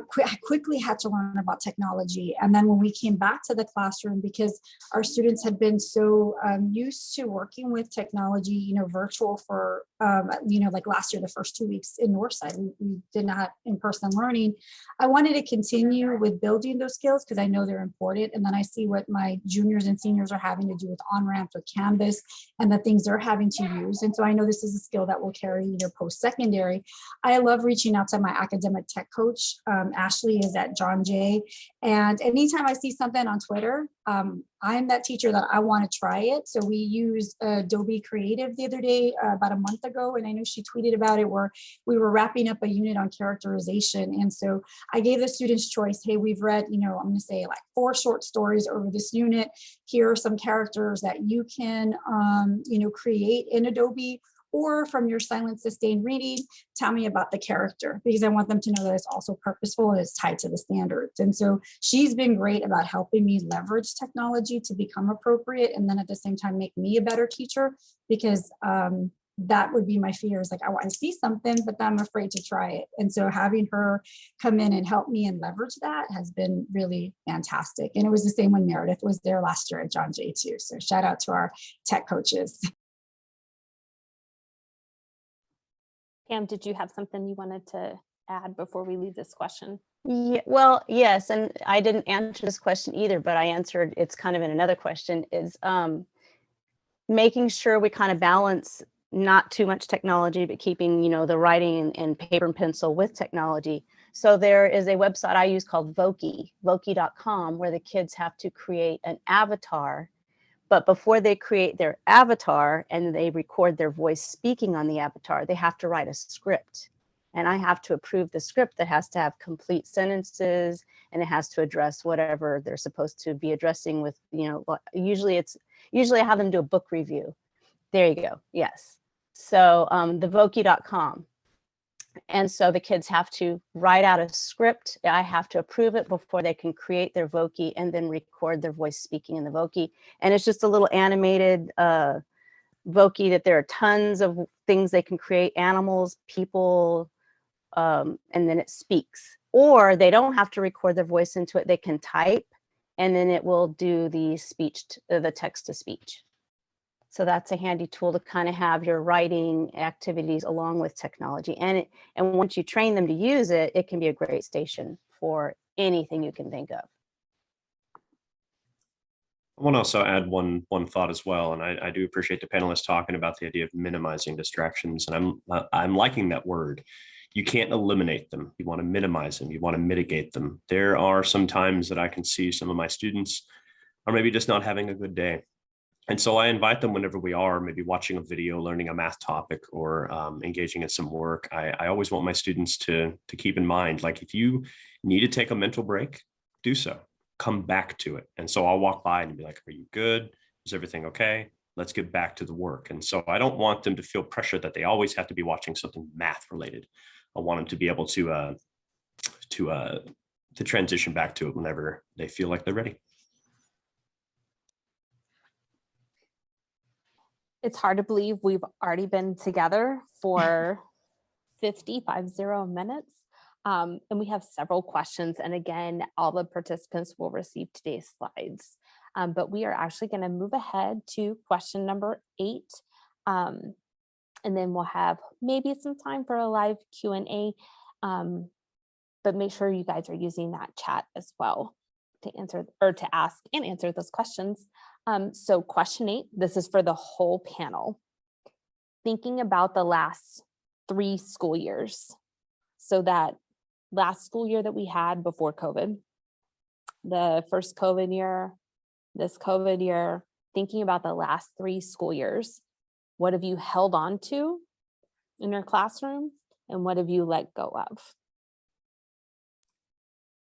quickly had to learn about technology. And then when we came back to the classroom, because our students had been so used to working with technology, virtual for, like last year, the first 2 weeks in Northside, we did not have in-person learning. I wanted to continue with building those skills because I know they're important. And then I see what my juniors and seniors are having to do with on-ramps, with Canvas, and the things they're having to use. And so I know this is a skill that will carry either post-secondary. I love reaching out to my academic tech coach. Ashley is at John Jay. And anytime I see something on Twitter, I'm that teacher that I want to try it. So we used Adobe Creative the other day, about a month ago, and I know she tweeted about it, where we were wrapping up a unit on characterization. And so I gave the students choice. Hey, we've read, I'm going to say like 4 short stories over this unit. Here are some characters that you can, create in Adobe, or from your silent sustained reading, tell me about the character, because I want them to know that it's also purposeful and it's tied to the standards. And so she's been great about helping me leverage technology to become appropriate, and then at the same time make me a better teacher, because that would be my fear, is like, I want to see something, but then I'm afraid to try it. And so having her come in and help me and leverage that has been really fantastic. And it was the same when Meredith was there last year at John Jay too. So shout out to our tech coaches. Pam, did you have something you wanted to add before we leave this question? Yeah, well, yes, and I didn't answer this question either, but I answered, it's kind of in another question, is making sure we kind of balance not too much technology, but keeping, the writing and paper and pencil with technology. So there is a website I use called Voki.com, where the kids have to create an avatar. But before they create their avatar and they record their voice speaking on the avatar, they have to write a script. And I have to approve the script that has to have complete sentences, and it has to address whatever they're supposed to be addressing with, usually I have them do a book review. There you go. Yes. So the Voki.com. And so the kids have to write out a script. I have to approve it before they can create their Voki and then record their voice speaking in the Voki. And it's just a little animated Voki that there are tons of things they can create, animals, people, and then it speaks. Or they don't have to record their voice into it. They can type, and then it will do the speech, the text to speech. So that's a handy tool to kind of have your writing activities along with technology. And once you train them to use it, it can be a great station for anything you can think of. I want to also add one thought as well, and I do appreciate the panelists talking about the idea of minimizing distractions, and I'm liking that word. You can't eliminate them. You want to minimize them. You want to mitigate them. There are some times that I can see some of my students are maybe just not having a good day. And so I invite them, whenever we are maybe watching a video, learning a math topic, or engaging in some work, I always want my students to keep in mind, like, if you need to take a mental break, do so. Come back to it. And so I'll walk by and be like, are you good? Is everything okay? Let's get back to the work. And so I don't want them to feel pressure that they always have to be watching something math related. I want them to be able to transition back to it whenever they feel like they're ready. It's hard to believe we've already been together for 50 minutes. And we have several questions. And again, all the participants will receive today's slides. But we are actually going to move ahead to question number 8. And then we'll have maybe some time for a live Q&A. But make sure you guys are using that chat as well to answer or to ask and answer those questions. So question 8, this is for the whole panel. Thinking about the last 3 school years. So that last school year that we had before COVID, the first COVID year, this COVID year, thinking about the last 3 school years. What have you held on to in your classroom and what have you let go of?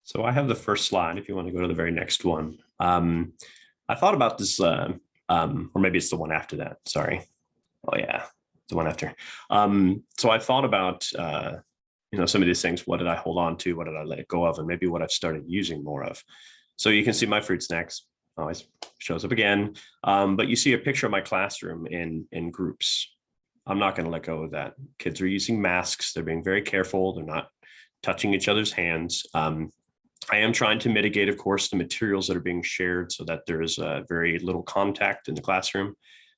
So I have the first slide if you want to go to the very next one. I thought about this, or maybe it's the one after that. Sorry. Oh yeah, the one after. So I thought about, some of these things. What did I hold on to? What did I let go of? And maybe what I've started using more of. So you can see my fruit snacks always shows up again. But you see a picture of my classroom in groups. I'm not going to let go of that. Kids are using masks. They're being very careful. They're not touching each other's hands. I am trying to mitigate, of course, the materials that are being shared so that there is very little contact in the classroom,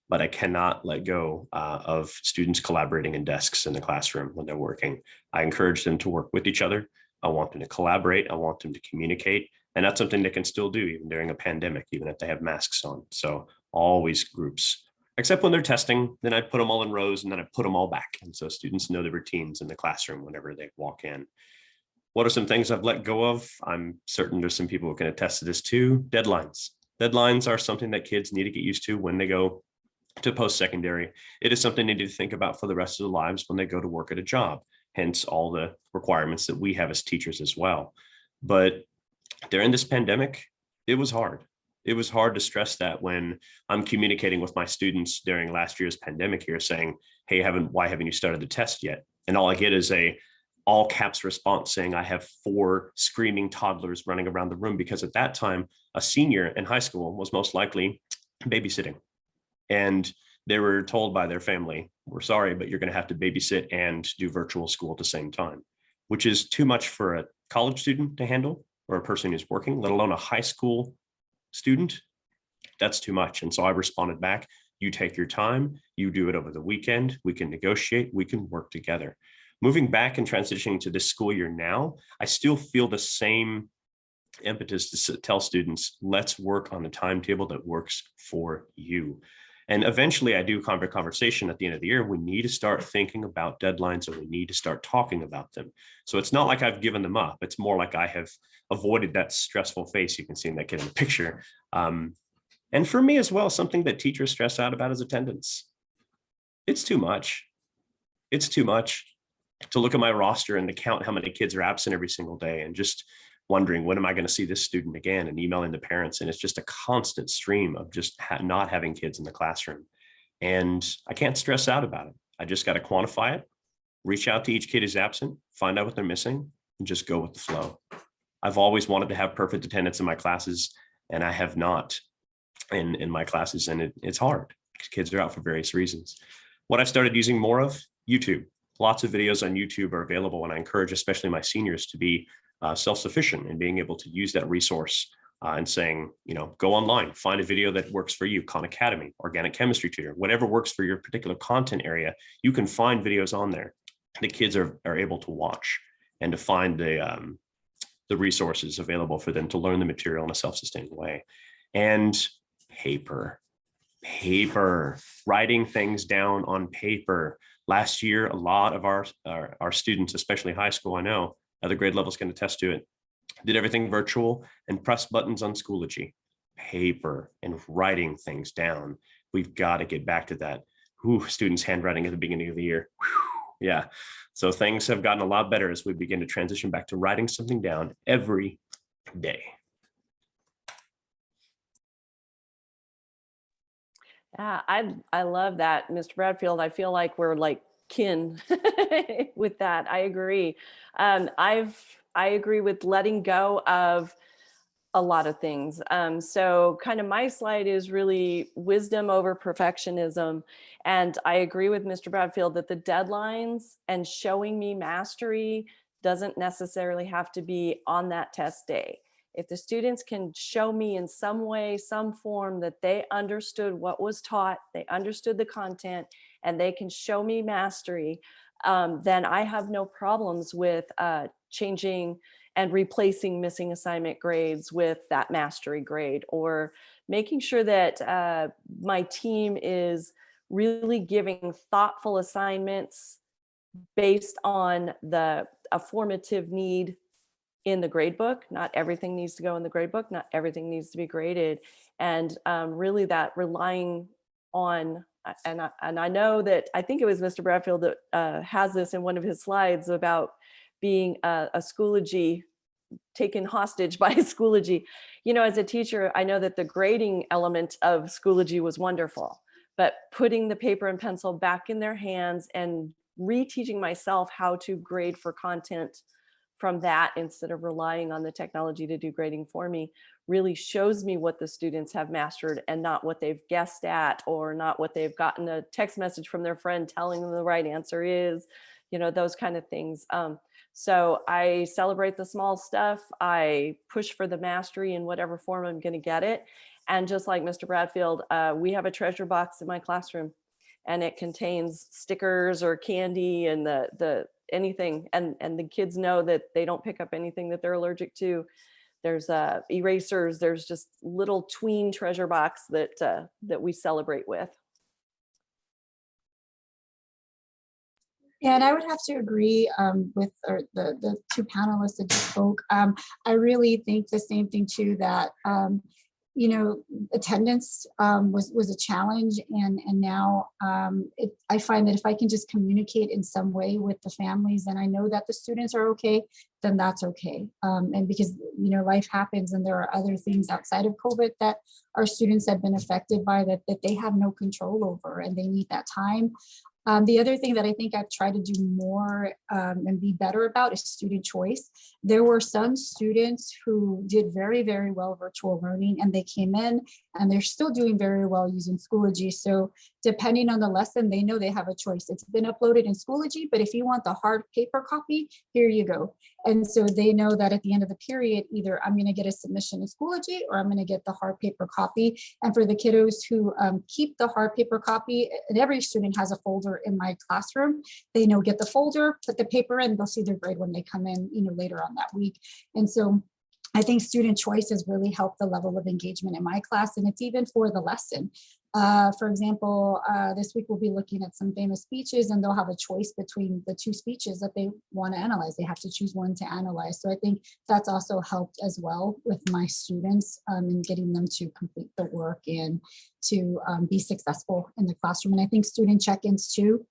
but I cannot let go of students collaborating in desks in the classroom when they're working. I encourage them to work with each other. I want them to collaborate. I want them to communicate. And that's something they can still do even during a pandemic, even if they have masks on. So always groups, except when they're testing, then I put them all in rows and then I put them all back. And so students know the routines in the classroom whenever they walk in. What are some things I've let go of? I'm certain there's some people who can attest to this too. Deadlines. Deadlines are something that kids need to get used to when they go to post-secondary. It is something they need to think about for the rest of their lives when they go to work at a job, hence all the requirements that we have as teachers as well. But during this pandemic, it was hard. It was hard to stress that when I'm communicating with my students during last year's pandemic here saying, hey, why haven't you started the test yet? And all I get is a all caps response saying I have 4 screaming toddlers running around the room, because at that time, a senior in high school was most likely babysitting. And they were told by their family, we're sorry, but you're going to have to babysit and do virtual school at the same time, which is too much for a college student to handle or a person who's working, let alone a high school student. That's too much. And so I responded back, you take your time, you do it over the weekend, we can negotiate, we can work together. Moving back and transitioning to this school year now, I still feel the same impetus to tell students, let's work on a timetable that works for you. And eventually I do have a conversation at the end of the year. We need to start thinking about deadlines and we need to start talking about them. So it's not like I've given them up. It's more like I have avoided that stressful face you can see in that kid in the picture. And for me as well, something that teachers stress out about is attendance. It's too much. It's too much to look at my roster and to count how many kids are absent every single day and just wondering, when am I going to see this student again, and emailing the parents. And it's just a constant stream of just not having kids in the classroom. And I can't stress out about it. I just got to quantify it, reach out to each kid who's absent, find out what they're missing, and just go with the flow. I've always wanted to have perfect attendance in my classes, and I have not in my classes. And it's hard because kids are out for various reasons. What I've started using more of, YouTube. Lots of videos on YouTube are available, and I encourage especially my seniors to be self-sufficient and being able to use that resource and saying, go online, find a video that works for you, Khan Academy, Organic Chemistry Tutor, whatever works for your particular content area, you can find videos on there. The kids are able to watch and to find the resources available for them to learn the material in a self-sustained way. And paper, writing things down on paper. Last year, a lot of our students, especially high school, I know, other grade levels can attest to it, did everything virtual and press buttons on Schoology. Paper and writing things down. We've got to get back to that. Students' handwriting at the beginning of the year. Yeah. So things have gotten a lot better as we begin to transition back to writing something down every day. Yeah, I love that, Mr. Bradfield. I feel like we're like kin with that. I agree. I agree with letting go of a lot of things. So kind of my slide is really wisdom over perfectionism. And I agree with Mr. Bradfield that the deadlines and showing me mastery doesn't necessarily have to be on that test day. If the students can show me in some way, some form that they understood what was taught, they understood the content, and they can show me mastery, then I have no problems with changing and replacing missing assignment grades with that mastery grade, or making sure that my team is really giving thoughtful assignments based on a formative need in the grade book. Not everything needs to go in the grade book. Not everything needs to be graded. And really that relying on, and I know that, I think it was Mr. Bradfield that has this in one of his slides about being a Schoology, taken hostage by Schoology. You know, as a teacher, I know that the grading element of Schoology was wonderful, but putting the paper and pencil back in their hands and reteaching myself how to grade for content from that, instead of relying on the technology to do grading for me, really shows me what the students have mastered and not what they've guessed at, or not what they've gotten a text message from their friend telling them the right answer is, you know, those kind of things. So I celebrate the small stuff. I push for the mastery in whatever form I'm going to get it. And just like Mr. Bradfield, we have a treasure box in my classroom, and it contains stickers or candy and the anything. And the kids know that they don't pick up anything that they're allergic to. There's erasers. There's just little tween treasure box that we celebrate with. Yeah, and I would have to agree with the two panelists that just spoke. I really think the same thing too, that you know, attendance was a challenge, and now I find that if I can just communicate in some way with the families, and I know that the students are okay, then that's okay. And because, you know, life happens, and there are other things outside of COVID that our students have been affected by, that they have no control over, and they need that time. The other thing that I think I've tried to do more and be better about is student choice. There were some students who did very, very well virtual learning, and they came in and they're still doing very well using Schoology. So depending on the lesson, they know they have a choice. It's been uploaded in Schoology, but if you want the hard paper copy, here you go. And so they know that at the end of the period, either I'm going to get a submission in Schoology, or I'm going to get the hard paper copy. And for the kiddos who keep the hard paper copy, and every student has a folder in my classroom, they know, get the folder, put the paper in, they'll see their grade when they come in, you know, later on that week. And so I think student choice has really helped the level of engagement in my class, and it's even for the lesson. For example, this week we'll be looking at some famous speeches, and they'll have a choice between the two speeches that they want to analyze. They have to choose one to analyze. So I think that's also helped as well with my students in getting them to complete the work and to be successful in the classroom. And I think student check-ins too.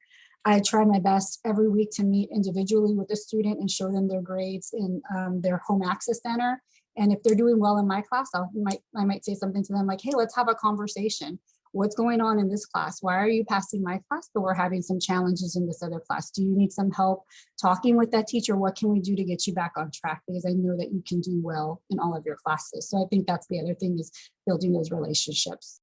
I try my best every week to meet individually with the student and show them their grades in their home access center. And if they're doing well in my class, I might say something to them like, hey, let's have a conversation. What's going on in this class? Why are you passing my class, but we're having some challenges in this other class? Do you need some help talking with that teacher? What can we do to get you back on track? Because I know that you can do well in all of your classes. So I think that's the other thing, is building those relationships.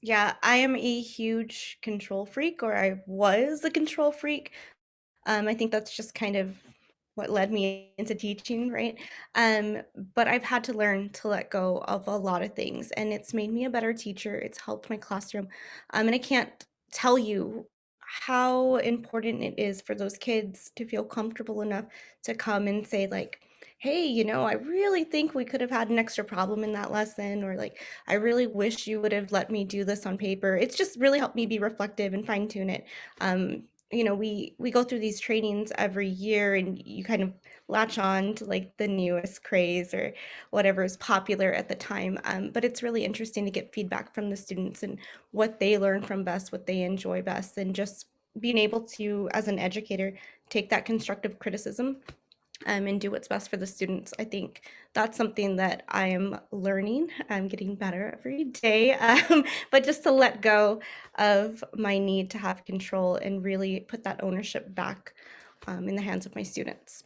Yeah, I am a huge control freak, or I was a control freak. I think that's just kind of what led me into teaching, right? But I've had to learn to let go of a lot of things, and it's made me a better teacher. It's helped my classroom. And I can't tell you how important it is for those kids to feel comfortable enough to come and say like, hey, you know, I really think we could have had an extra problem in that lesson, or like, I really wish you would have let me do this on paper. It's just really helped me be reflective and fine tune it. You know, we go through these trainings every year, and you kind of latch on to like the newest craze or whatever is popular at the time. But it's really interesting to get feedback from the students and what they learn from best, what they enjoy best, and just being able to, as an educator, take that constructive criticism and do what's best for the students. I think that's something that I am learning. I'm getting better every day, but just to let go of my need to have control and really put that ownership back in the hands of my students.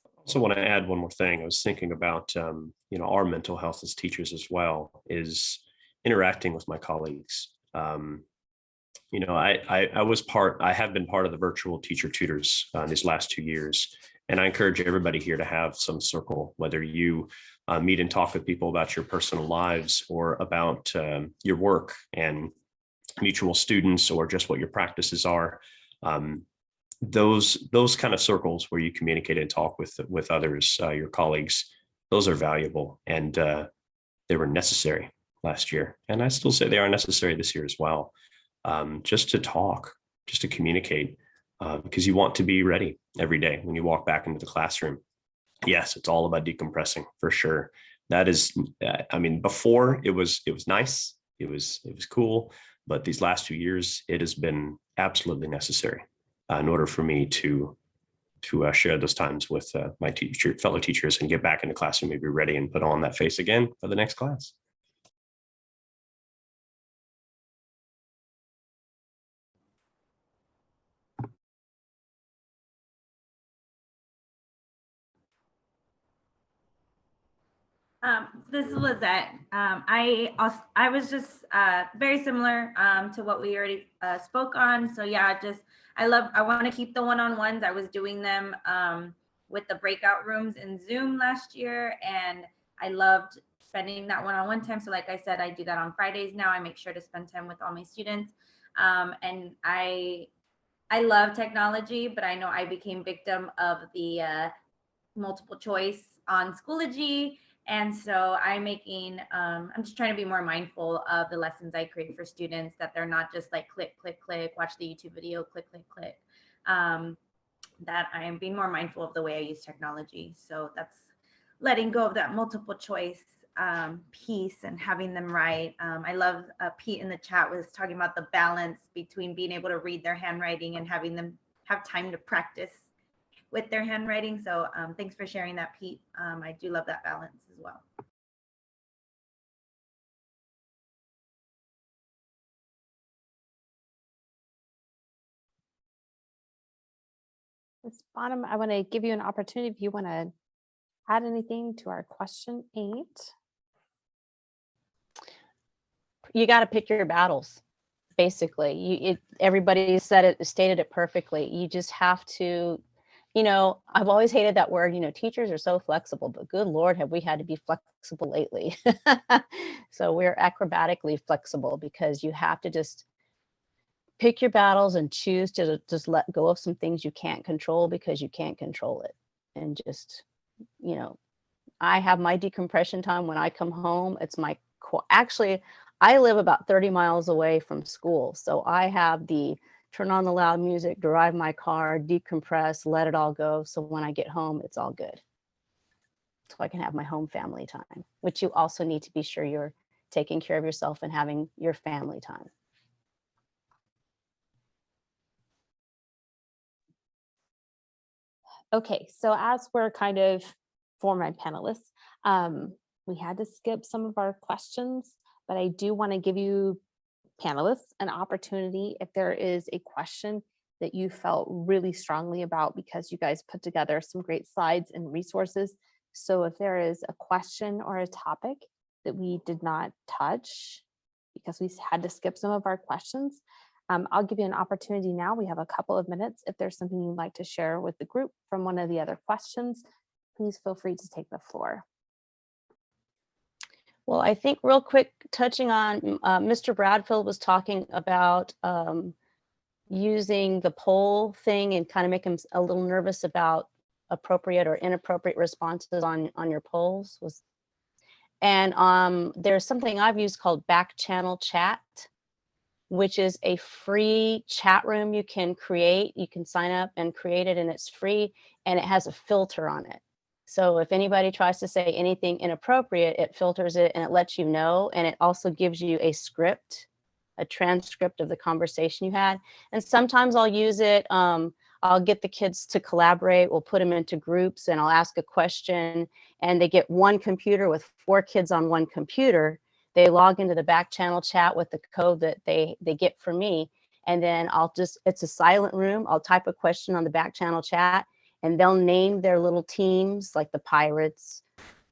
I also want to add one more thing. I was thinking about, you know, our mental health as teachers as well, is interacting with my colleagues. You know, I have been part of the virtual teacher tutors these last 2 years, and I encourage everybody here to have some circle, whether you meet and talk with people about your personal lives or about your work, and mutual students or just what your practices are. Those kind of circles where you communicate and talk with others, your colleagues, those are valuable, and they were necessary last year. And I still say they are necessary this year as well. Just to talk, just to communicate, because you want to be ready every day when you walk back into the classroom. Yes, it's all about decompressing for sure. That is, I mean, before it was nice, it was cool, but these last 2 years, it has been absolutely necessary in order for me to share those times with my fellow teachers and get back in the classroom and be ready and put on that face again for the next class. This is Lizette. I was just very similar to what we already spoke on. So yeah, I want to keep the one-on-ones. I was doing them with the breakout rooms in Zoom last year, and I loved spending that one-on-one time. So like I said, I do that on Fridays now. I make sure to spend time with all my students, and I love technology, but I know I became victim of the multiple choice on Schoology. And so I'm just trying to be more mindful of the lessons I create for students, that they're not just like click, click, click, watch the YouTube video, click, click, click. That I am being more mindful of the way I use technology. So that's letting go of that multiple choice piece and having them write. I love Pete in the chat was talking about the balance between being able to read their handwriting and having them have time to practice with their handwriting. So thanks for sharing that, Pete. I do love that balance as well. Ms. Bonham, I want to give you an opportunity if you want to add anything to our question 8. You got to pick your battles. Basically, everybody stated it perfectly. You just have to, I've always hated that word, teachers are so flexible, but good Lord, have we had to be flexible lately. So we're acrobatically flexible, because you have to just pick your battles and choose to just let go of some things you can't control, because you can't control it. And just, I have my decompression time when I come home. It's actually, I live about 30 miles away from school. So I have the turn on the loud music, drive my car, decompress, let it all go. So when I get home, it's all good. So I can have my home family time, which you also need to be sure you're taking care of yourself and having your family time. Okay, so as we're kind of, for my panelists, we had to skip some of our questions, but I do want to give you panelists an opportunity if there is a question that you felt really strongly about, because you guys put together some great slides and resources. So if there is a question or a topic that we did not touch because we had to skip some of our questions, I'll give you an opportunity now. We have a couple of minutes. If there's something you'd like to share with the group from one of the other questions, please feel free to take the floor. Well, I think real quick, touching on Mr. Bradfield was talking about using the poll thing and kind of make him a little nervous about appropriate or inappropriate responses on your polls. And there's something I've used called back channel chat, which is a free chat room you can create. You can sign up and create it, and it's free, and it has a filter on it. So if anybody tries to say anything inappropriate, it filters it and it lets you know. And it also gives you a script, a transcript of the conversation you had. And sometimes I'll use it. I'll get the kids to collaborate. We'll put them into groups and I'll ask a question, and they get one computer with 4 kids on one computer. They log into the back channel chat with the code that they get from me. And then it's a silent room. I'll type a question on the back channel chat, and they'll name their little teams, like the Pirates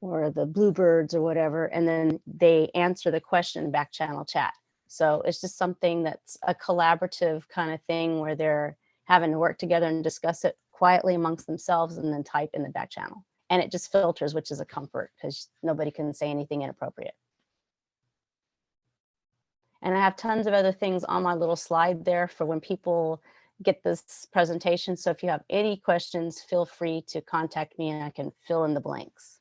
or the Bluebirds or whatever. And then they answer the question in back channel chat. So it's just something that's a collaborative kind of thing where they're having to work together and discuss it quietly amongst themselves, and then type in the back channel. And it just filters, which is a comfort, because nobody can say anything inappropriate. And I have tons of other things on my little slide there for when people get this presentation. So if you have any questions, feel free to contact me and I can fill in the blanks.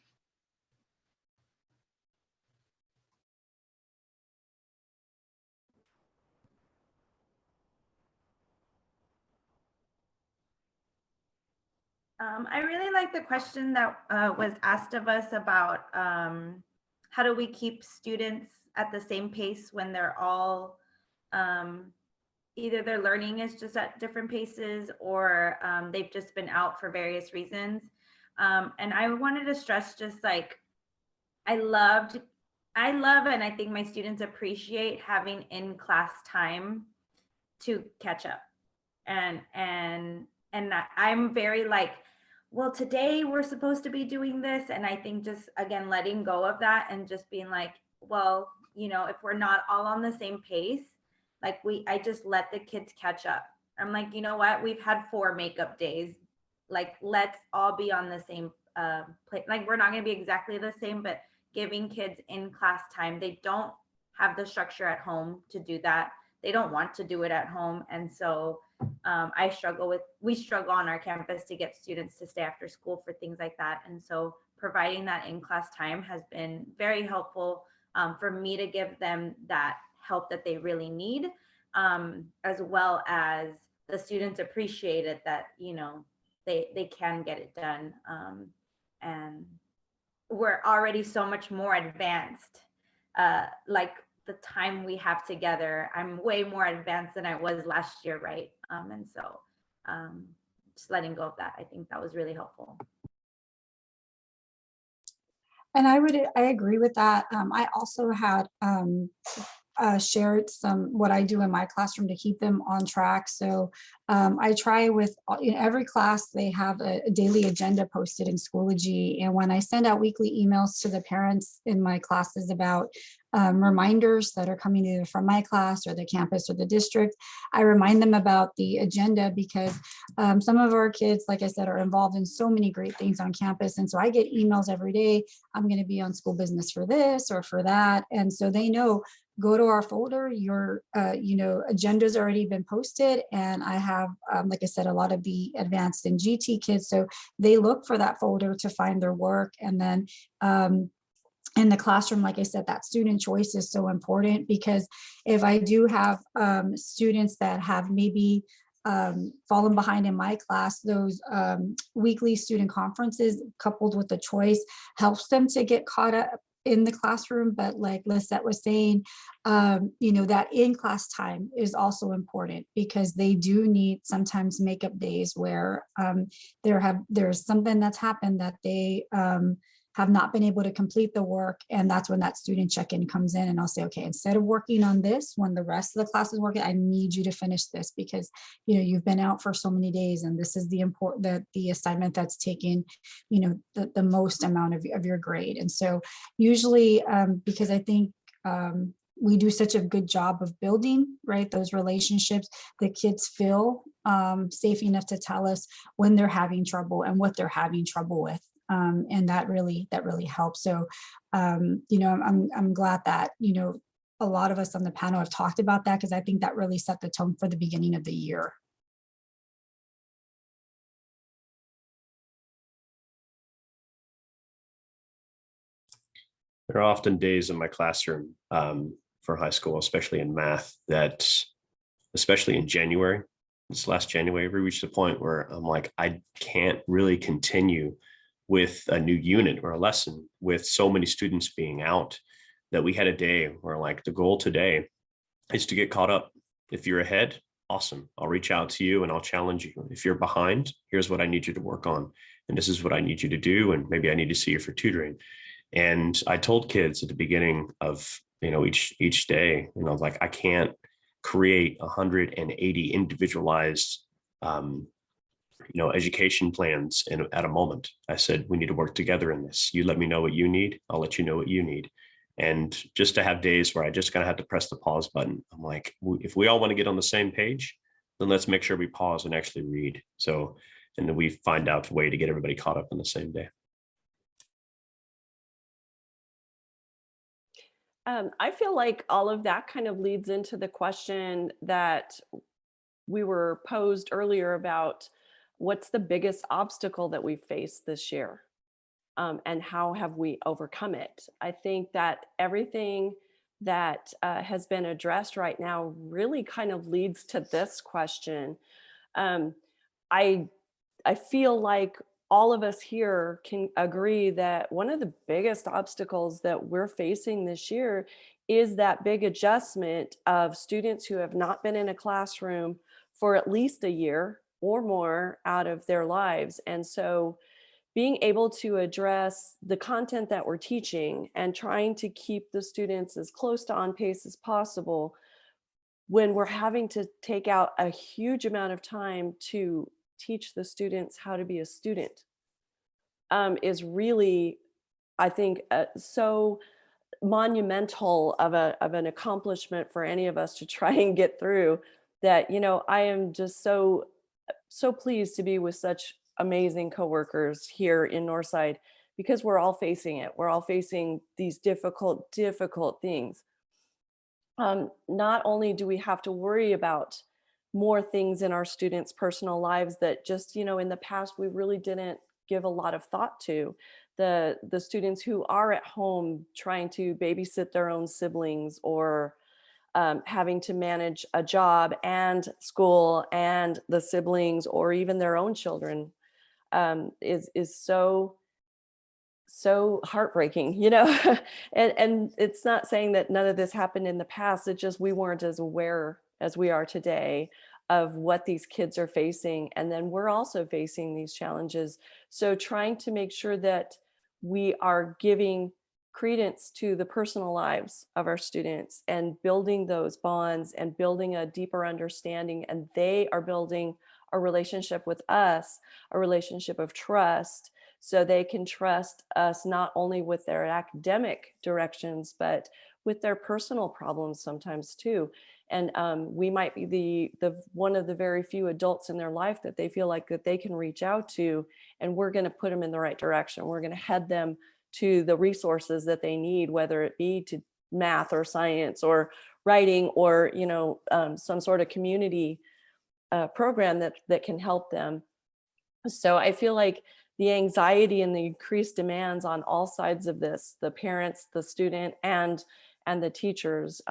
I really like the question that was asked of us about how do we keep students at the same pace when they're all either their learning is just at different paces or they've just been out for various reasons. And I wanted to stress just like I love and I think my students appreciate having in-class time to catch up. And I'm very like, well, today we're supposed to be doing this. And I think just, again, letting go of that and just being like, well, you know, if we're not all on the same pace, like I just let the kids catch up. I'm like, you know what? We've had 4 makeup days. Like, let's all be on the same place. Like, we're not going to be exactly the same, but giving kids in class time. They don't have the structure at home to do that. They don't want to do it at home. And so we struggle on our campus to get students to stay after school for things like that. And so providing that in-class time has been very helpful for me to give them that help that they really need, as well as the students appreciate it that, you know, they can get it done. And we're already so much more advanced. Like the time we have together, I'm way more advanced than I was last year, right? And so just letting go of that, I think that was really helpful. And I agree with that. I also had shared what I do in my classroom to keep them on track. So I try with in every class, they have a daily agenda posted in Schoology. And when I send out weekly emails to the parents in my classes about reminders that are coming either from my class or the campus or the district, I remind them about the agenda because some of our kids, like I said, are involved in so many great things on campus. And so I get emails every day. I'm going to be on school business for this or for that. And so they know, go to our folder, your agenda's already been posted. And I have, like I said, a lot of the advanced and GT kids. So they look for that folder to find their work. And then in the classroom, like I said, that student choice is so important because if I do have students that have maybe fallen behind in my class, those weekly student conferences coupled with the choice helps them to get caught up in the classroom. But like Lisette was saying, that in-class time is also important because they do need sometimes makeup days where there's something that's happened that they have not been able to complete the work. And that's when that student check-in comes in and I'll say, okay, instead of working on this, when the rest of the class is working, I need you to finish this because, you've been out for so many days and this is the assignment that's taking, the most amount of your grade. And so usually, because I think we do such a good job of building, right, those relationships, the kids feel safe enough to tell us when they're having trouble and what they're having trouble with. And that really helps. So, I'm glad that, a lot of us on the panel have talked about that because I think that really set the tone for the beginning of the year. There are often days in my classroom for high school, especially in math, that, especially in January, this last January, we reached a point where I'm like, I can't really continue with a new unit or a lesson with so many students being out, that we had a day where like the goal today is to get caught up. If you're ahead, awesome. I'll reach out to you and I'll challenge you. If you're behind, here's what I need you to work on. And this is what I need you to do. And maybe I need to see you for tutoring. And I told kids at the beginning of, each day, like I can't create 180 individualized education plans at a moment. I said, we need to work together in this. You let me know what you need. I'll let you know what you need. And just to have days where I just kind of have to press the pause button. I'm like, if we all want to get on the same page, then let's make sure we pause and actually read. So, and then we find out a way to get everybody caught up on the same day. I feel like all of that kind of leads into the question that we were posed earlier about what's the biggest obstacle that we faced this year, and how have we overcome it? I think that everything that has been addressed right now really kind of leads to this question. Um, I I feel like all of us here can agree that one of the biggest obstacles that we're facing this year is that big adjustment of students who have not been in a classroom for at least a year or more out of their lives. And so being able to address the content that we're teaching and trying to keep the students as close to on pace as possible when we're having to take out a huge amount of time to teach the students how to be a student, is really, I think, so monumental of an accomplishment for any of us to try and get through, that, I am just so pleased to be with such amazing coworkers here in Northside, because we're all facing it. We're all facing these difficult things. Not only do we have to worry about more things in our students' personal lives that just, in the past, we really didn't give a lot of thought to. The students who are at home trying to babysit their own siblings, or having to manage a job and school and the siblings, or even their own children, is so heartbreaking, and it's not saying that none of this happened in the past. It's just we weren't as aware as we are today of what these kids are facing, and then we're also facing these challenges. So trying to make sure that we are giving credence to the personal lives of our students and building those bonds and building a deeper understanding, and they are building a relationship with us, a relationship of trust, so they can trust us not only with their academic directions, but with their personal problems sometimes too. And we might be the one of the very few adults in their life that they feel like that they can reach out to, and we're going to put them in the right direction. We're going to head them to the resources that they need, whether it be to math or science or writing, or some sort of community program that can help them. So I feel like the anxiety and the increased demands on all sides of this, the parents, the student, and the teachers,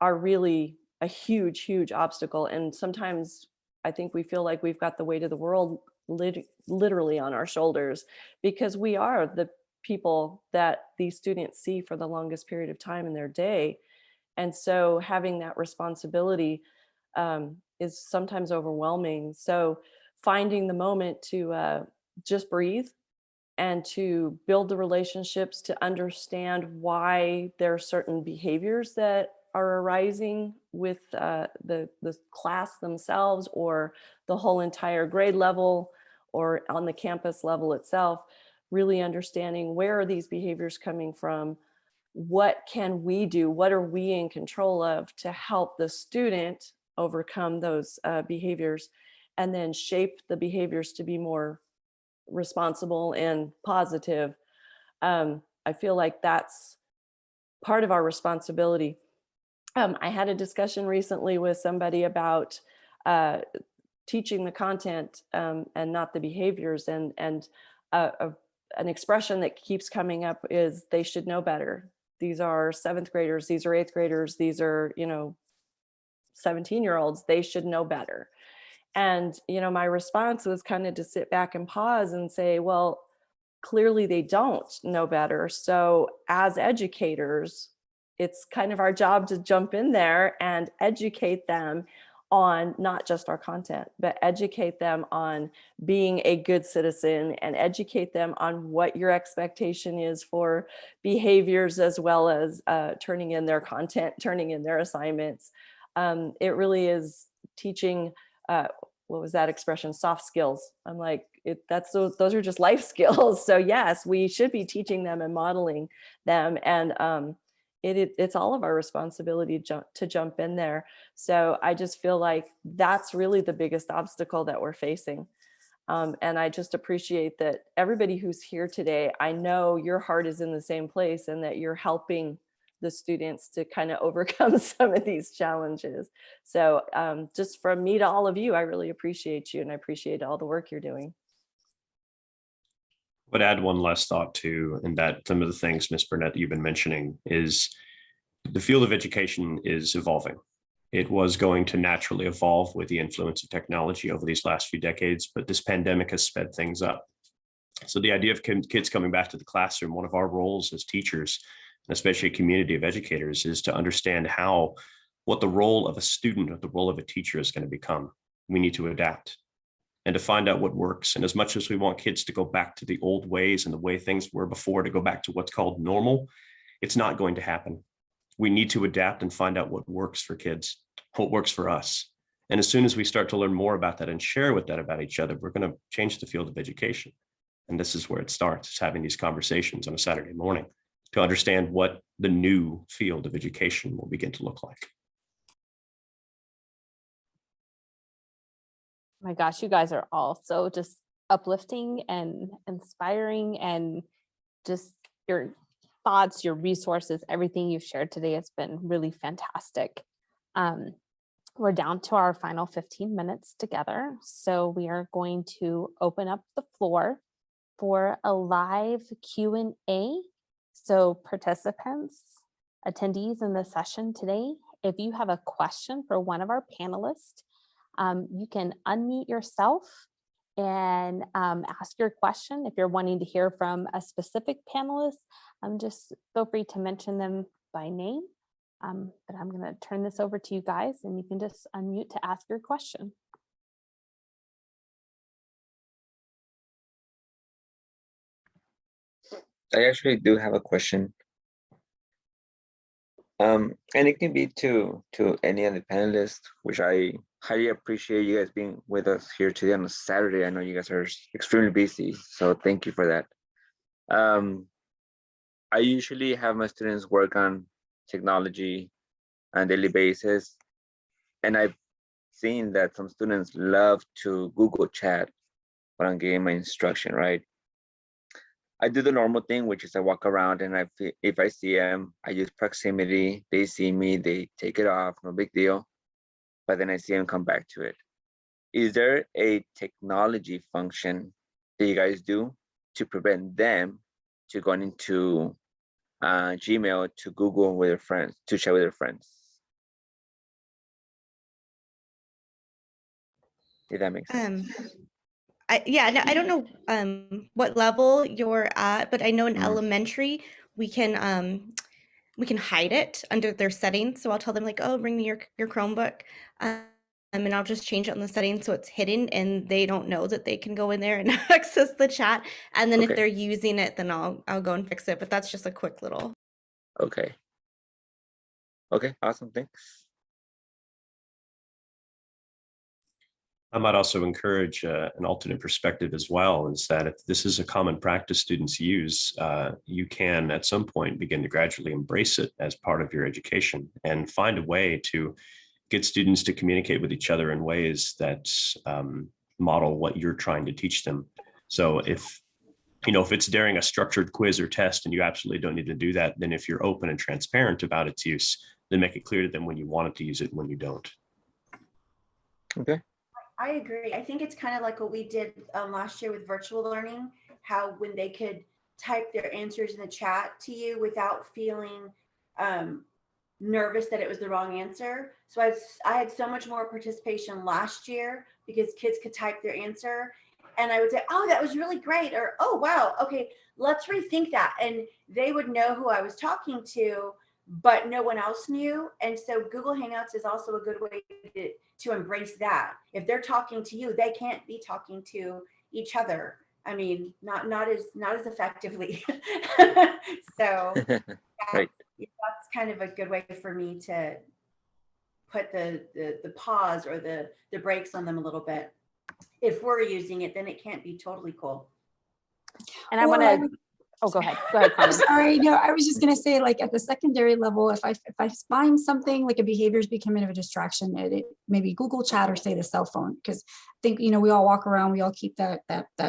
are really a huge obstacle. And sometimes I think we feel like we've got the weight of the world literally on our shoulders, because we are the people that these students see for the longest period of time in their day. And so having that responsibility is sometimes overwhelming. So finding the moment to just breathe and to build the relationships, to understand why there are certain behaviors that are arising with the class themselves, or the whole entire grade level, or on the campus level itself. Really understanding, where are these behaviors coming from? What can we do? What are we in control of to help the student overcome those behaviors, and then shape the behaviors to be more responsible and positive. I feel like that's part of our responsibility. I had a discussion recently with somebody about teaching the content, and not the behaviors, and an expression that keeps coming up is they should know better. These are 7th graders, these are 8th graders, these are 17-year-olds, they should know better. And my response was kind of to sit back and pause and say, well, clearly they don't know better. So as educators, it's kind of our job to jump in there and educate them on not just our content, but educate them on being a good citizen, and educate them on what your expectation is for behaviors, as well as turning in their content, turning in their assignments. It really is teaching, what was that expression? Soft skills. I'm like, those are just life skills. So yes, we should be teaching them and modeling them. And it's all of our responsibility to jump in there. So I just feel like that's really the biggest obstacle that we're facing. And I just appreciate that everybody who's here today, I know your heart is in the same place, and that you're helping the students to kind of overcome some of these challenges. So just from me to all of you, I really appreciate you, and I appreciate all the work you're doing. I would add one last thought too, and that some of the things, Ms. Burnett, that you've been mentioning is the field of education is evolving. It was going to naturally evolve with the influence of technology over these last few decades, but this pandemic has sped things up. So the idea of kids coming back to the classroom, one of our roles as teachers, and especially a community of educators, is to understand what the role of a student or the role of a teacher is going to become. We need to adapt and to find out what works. And as much as we want kids to go back to the old ways and the way things were before, to go back to what's called normal, it's not going to happen. We need to adapt and find out what works for kids, what works for us. And as soon as we start to learn more about that and share with that about each other, we're going to change the field of education. And this is where it starts, is having these conversations on a Saturday morning to understand what the new field of education will begin to look like. My gosh, you guys are all so just uplifting and inspiring, and just your thoughts, your resources, everything you've shared today has been really fantastic. We're down to our final 15 minutes together. So we are going to open up the floor for a live Q&A. So participants, attendees in the session today, if you have a question for one of our panelists, you can unmute yourself and ask your question. If you're wanting to hear from a specific panelist, just feel free to mention them by name. But I'm going to turn this over to you guys, and you can just unmute to ask your question. I actually do have a question. And it can be to any of the panelists, which I highly appreciate you guys being with us here today on a Saturday. I know you guys are extremely busy, so thank you for that. I usually have my students work on technology on a daily basis, and I've seen that some students love to Google chat when I'm giving my instruction, right? I do the normal thing, which is I walk around, and if I see them, I use proximity. They see me, they take it off, no big deal. But then I see them come back to it. Is there a technology function that you guys do to prevent them to going into Gmail to Google with their friends, to chat with their friends? If that makes sense. I don't know what level you're at, but I know in elementary we can hide it under their settings. So I'll tell them like, oh, bring me your Chromebook, and I'll just change it on the settings so it's hidden and they don't know that they can go in there and access the chat. And then if they're using it, then I'll go and fix it. But that's just a quick little. Okay, awesome, thanks. I might also encourage an alternate perspective as well, is that if this is a common practice students use, you can at some point begin to gradually embrace it as part of your education and find a way to get students to communicate with each other in ways that model what you're trying to teach them. So if it's during a structured quiz or test and you absolutely don't need to do that, then if you're open and transparent about its use, then make it clear to them when you want to use it and when you don't. Okay. I agree. I think it's kind of like what we did last year with virtual learning, how when they could type their answers in the chat to you without feeling nervous that it was the wrong answer. So I had so much more participation last year because kids could type their answer and I would say, oh, that was really great. Or, oh, wow. Okay, let's rethink that. And they would know who I was talking to, but no one else knew. And so Google Hangouts is also a good way to embrace that. If they're talking to you, they can't be talking to each other. I mean, not as effectively. So Right. That's kind of a good way for me to put the pause or the brakes on them a little bit. If we're using it, then it can't be totally cool. And I want to Oh, go ahead. Go ahead, I'm Carmen. sorry. No, I was just going to say, like at the secondary level, if I find something like a behavior is becoming of a distraction, maybe Google Chat or say the cell phone, because I think, we all walk around, we all keep that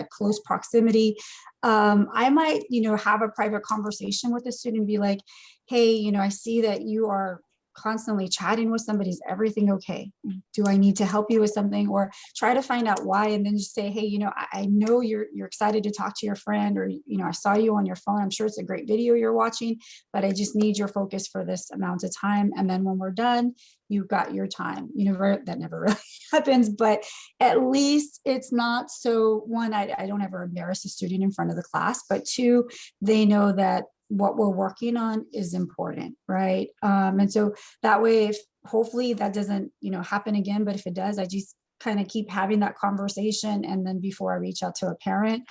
close proximity. I might, have a private conversation with the student and be like, hey, I see that you are constantly chatting with somebody. Is everything okay? Do I need to help you with something? Or try to find out why, and then just say, hey, I know you're excited to talk to your friend, or, I saw you on your phone. I'm sure it's a great video you're watching, but I just need your focus for this amount of time. And then when we're done, you've got your time. That never really happens, but at least it's not so, one, I don't ever embarrass a student in front of the class, but two, they know that what we're working on is important, right? And so that way, if hopefully that doesn't, happen again, but if it does, I just kind of keep having that conversation. And then before I reach out to a parent,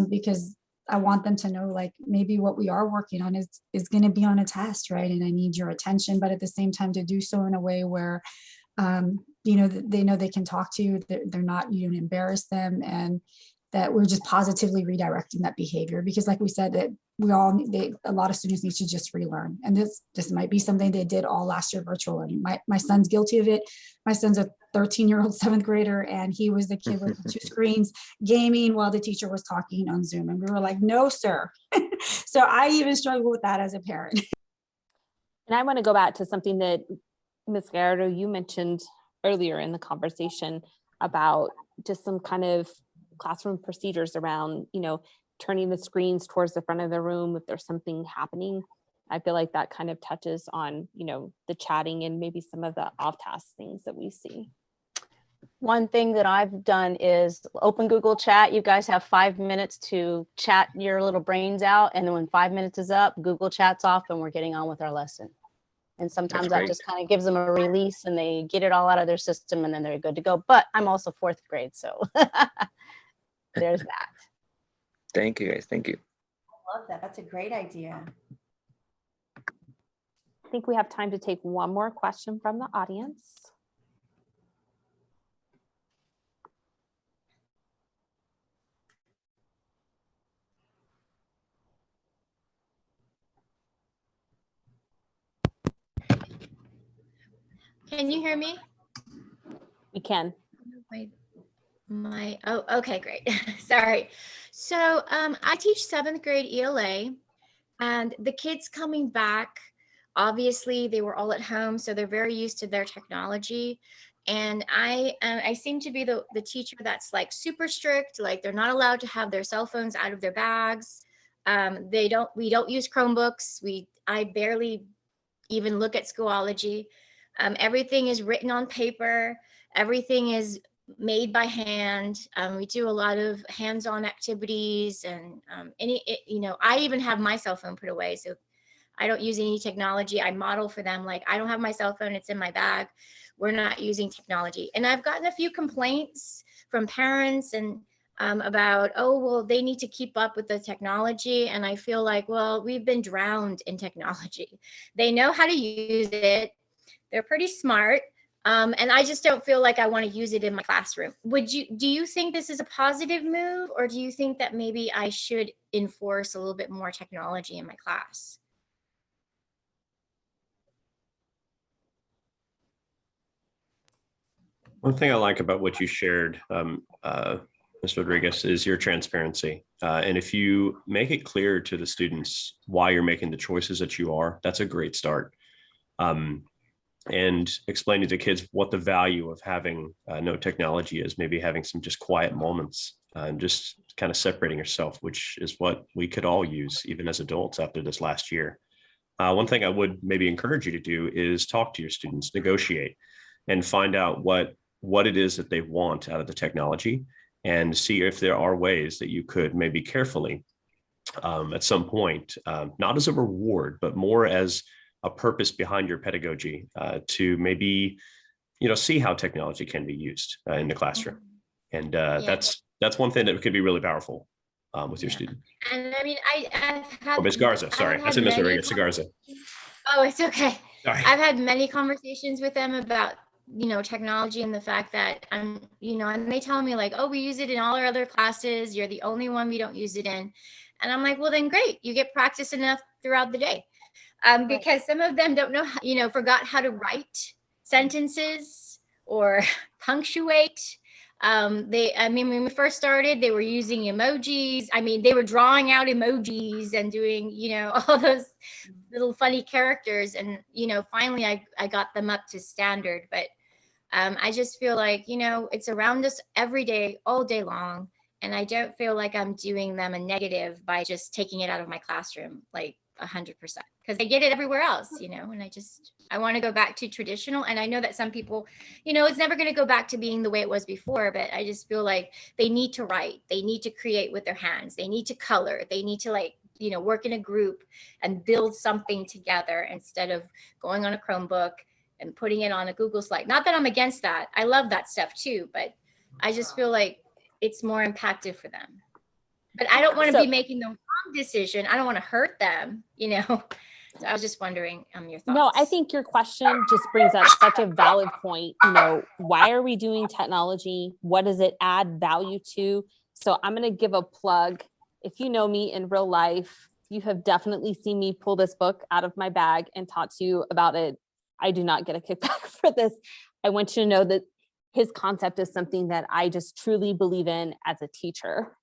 because I want them to know, like, maybe what we are working on is going to be on a test, right? And I need your attention, but at the same time to do so in a way where, they know they can talk to you, they're not, you don't embarrass them, and that we're just positively redirecting that behavior. Because like we said, that a lot of students need to just relearn. And this might be something they did all last year, virtual learning. My son's guilty of it. My son's a 13-year-old 7th grader, and he was the kid with the 2 screens gaming while the teacher was talking on Zoom. And we were like, no, sir. So I even struggle with that as a parent. And I want to go back to something that Ms. Gallardo, you mentioned earlier in the conversation about just some kind of classroom procedures around, turning the screens towards the front of the room if there's something happening. I feel like that kind of touches on, the chatting and maybe some of the off-task things that we see. One thing that I've done is open Google Chat. You guys have 5 minutes to chat your little brains out. And then when 5 minutes is up, Google Chat's off and we're getting on with our lesson. And sometimes that just kind of gives them a release and they get it all out of their system and then they're good to go. But I'm also 4th grade, so there's that. Thank you, guys. Thank you. I love that. That's a great idea. I think we have time to take one more question from the audience. Can you hear me? We can. Oh, okay, great. Sorry. So I teach 7th grade ELA, and the kids coming back, obviously they were all at home, so they're very used to their technology. And I seem to be the teacher that's like super strict, like they're not allowed to have their cell phones out of their bags. We don't use Chromebooks. I barely even look at Schoology. Everything is written on paper. Everything is made by hand. We do a lot of hands-on activities, and I even have my cell phone put away, so I don't use any technology. I model for them, like, I don't have my cell phone, it's in my bag. We're not using technology. And I've gotten a few complaints from parents and about, oh, well, they need to keep up with the technology. And I feel like, well, we've been drowned in technology. They know how to use it. They're pretty smart. And I just don't feel like I want to use it in my classroom. Do you think this is a positive move, or do you think that maybe I should enforce a little bit more technology in my class? One thing I like about what you shared, Ms. Rodriguez, is your transparency. And if you make it clear to the students why you're making the choices that you are, that's a great start. And explaining to kids what the value of having no technology is, maybe having some just quiet moments and just kind of separating yourself, which is what we could all use even as adults after this last year. One thing I would maybe encourage you to do is talk to your students, negotiate, and find out what it is that they want out of the technology, and see if there are ways that you could maybe carefully at some point, not as a reward, but more as a purpose behind your pedagogy, to maybe, see how technology can be used in the classroom. And that's one thing that could be really powerful with your student. And I mean, I've had— Ms. Garza, sorry. I said Ms. Rodriguez, Garza. Oh, it's okay. Sorry. I've had many conversations with them about, technology, and the fact that and they tell me like, oh, we use it in all our other classes. You're the only one we don't use it in. And I'm like, well, then great. You get practice enough throughout the day. Because some of them don't know, forgot how to write sentences or punctuate. When we first started, they were using emojis. They were drawing out emojis and doing, all those little funny characters. And, finally I got them up to standard. But I just feel like, it's around us every day, all day long. And I don't feel like I'm doing them a negative by just taking it out of my classroom, like 100%, because they get it everywhere else, and I want to go back to traditional. And I know that some people, it's never going to go back to being the way it was before, but I just feel like they need to write, they need to create with their hands, they need to color, they need to work in a group and build something together instead of going on a Chromebook and putting it on a Google slide. Not that I'm against that. I love that stuff too, but I just feel like it's more impactful for them. But I don't want to be making the wrong decision. I don't want to hurt them, So I was just wondering your thoughts. No, I think your question just brings up such a valid point. Why are we doing technology? What does it add value to? So I'm going to give a plug. If you know me in real life, you have definitely seen me pull this book out of my bag and talk to you about it. I do not get a kickback for this. I want you to know that his concept is something that I just truly believe in as a teacher.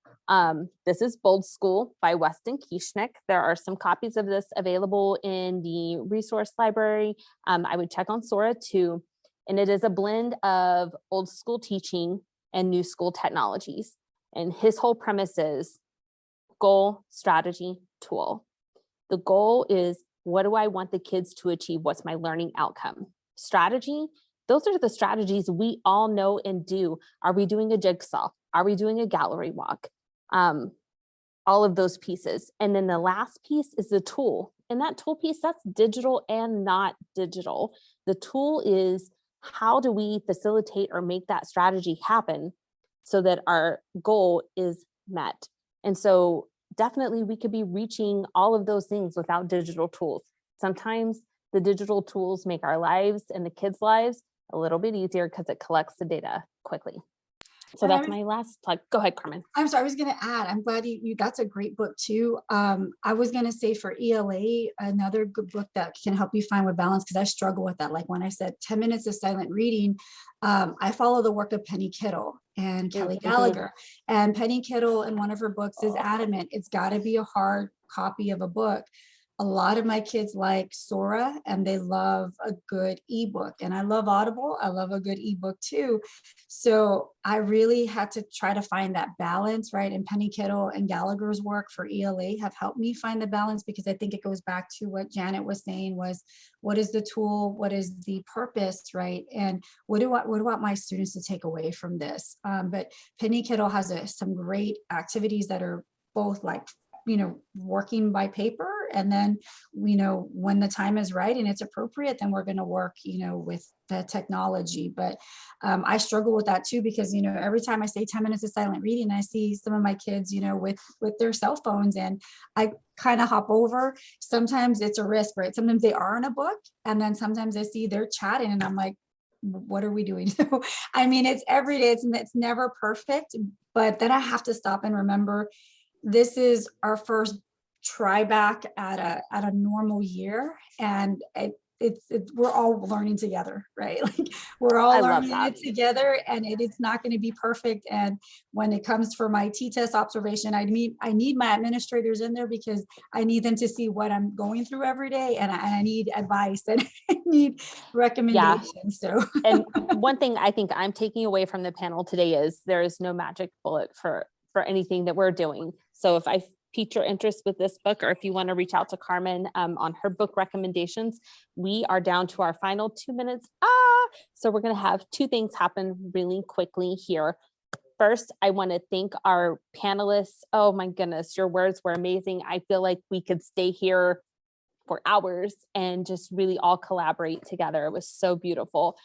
This is Bold School by Weston Kieschnick. There are some copies of this available in the resource library. I would check on Sora too. And it is a blend of old school teaching and new school technologies. And his whole premise is goal, strategy, tool. The goal is, what do I want the kids to achieve? What's my learning outcome? Strategy, those are the strategies we all know and do. Are we doing a jigsaw? Are we doing a gallery walk? All of those pieces. And then the last piece is the tool. And that tool piece, that's digital and not digital. The tool is, how do we facilitate or make that strategy happen so that our goal is met? And so definitely we could be reaching all of those things without digital tools. Sometimes the digital tools make our lives and the kids' lives a little bit easier because it collects the data quickly. So that's my last plug. Go ahead, Carmen. I'm sorry, I was going to add, I'm glad that's a great book too. I was going to say for ELA, another good book that can help you find with balance, because I struggle with that. Like when I said 10 minutes of silent reading, I follow the work of Penny Kittle and Kelly Gallagher. And Penny Kittle in one of her books is adamant, it's got to be a hard copy of a book. A lot of my kids like Sora and they love a good ebook, and I love Audible. I love a good ebook too. So I really had to try to find that balance, right? And Penny Kittle and Gallagher's work for ELA have helped me find the balance, because I think it goes back to what Janet was saying was, what is the tool? What is the purpose, right? And what do I want my students to take away from this? But Penny Kittle has some great activities that are both like, working by paper, and then, when the time is right and it's appropriate, then we're going to work, with the technology. But I struggle with that too, because, every time I say 10 minutes of silent reading, I see some of my kids, with their cell phones, and I kind of hop over. Sometimes it's a risk, right? Sometimes they are in a book, and then sometimes I see they're chatting and I'm like, what are we doing? So, it's every day. It's never perfect, but then I have to stop and remember, this is our first try back at a normal year, and we're all learning together, right? Like we're all learning it together, and it's not going to be perfect. And when it comes for my T-test observation, I need my administrators in there, because I need them to see what I'm going through every day, and I need advice and I need recommendations. So, and one thing I think I'm taking away from the panel today is there is no magic bullet for anything that we're doing. So if I piqued your interest with this book, or if you want to reach out to Carmen on her book recommendations, we are down to our final 2 minutes. So we're going to have two things happen really quickly here. First, I want to thank our panelists. Oh my goodness, your words were amazing. I feel like we could stay here for hours and just really all collaborate together. It was so beautiful.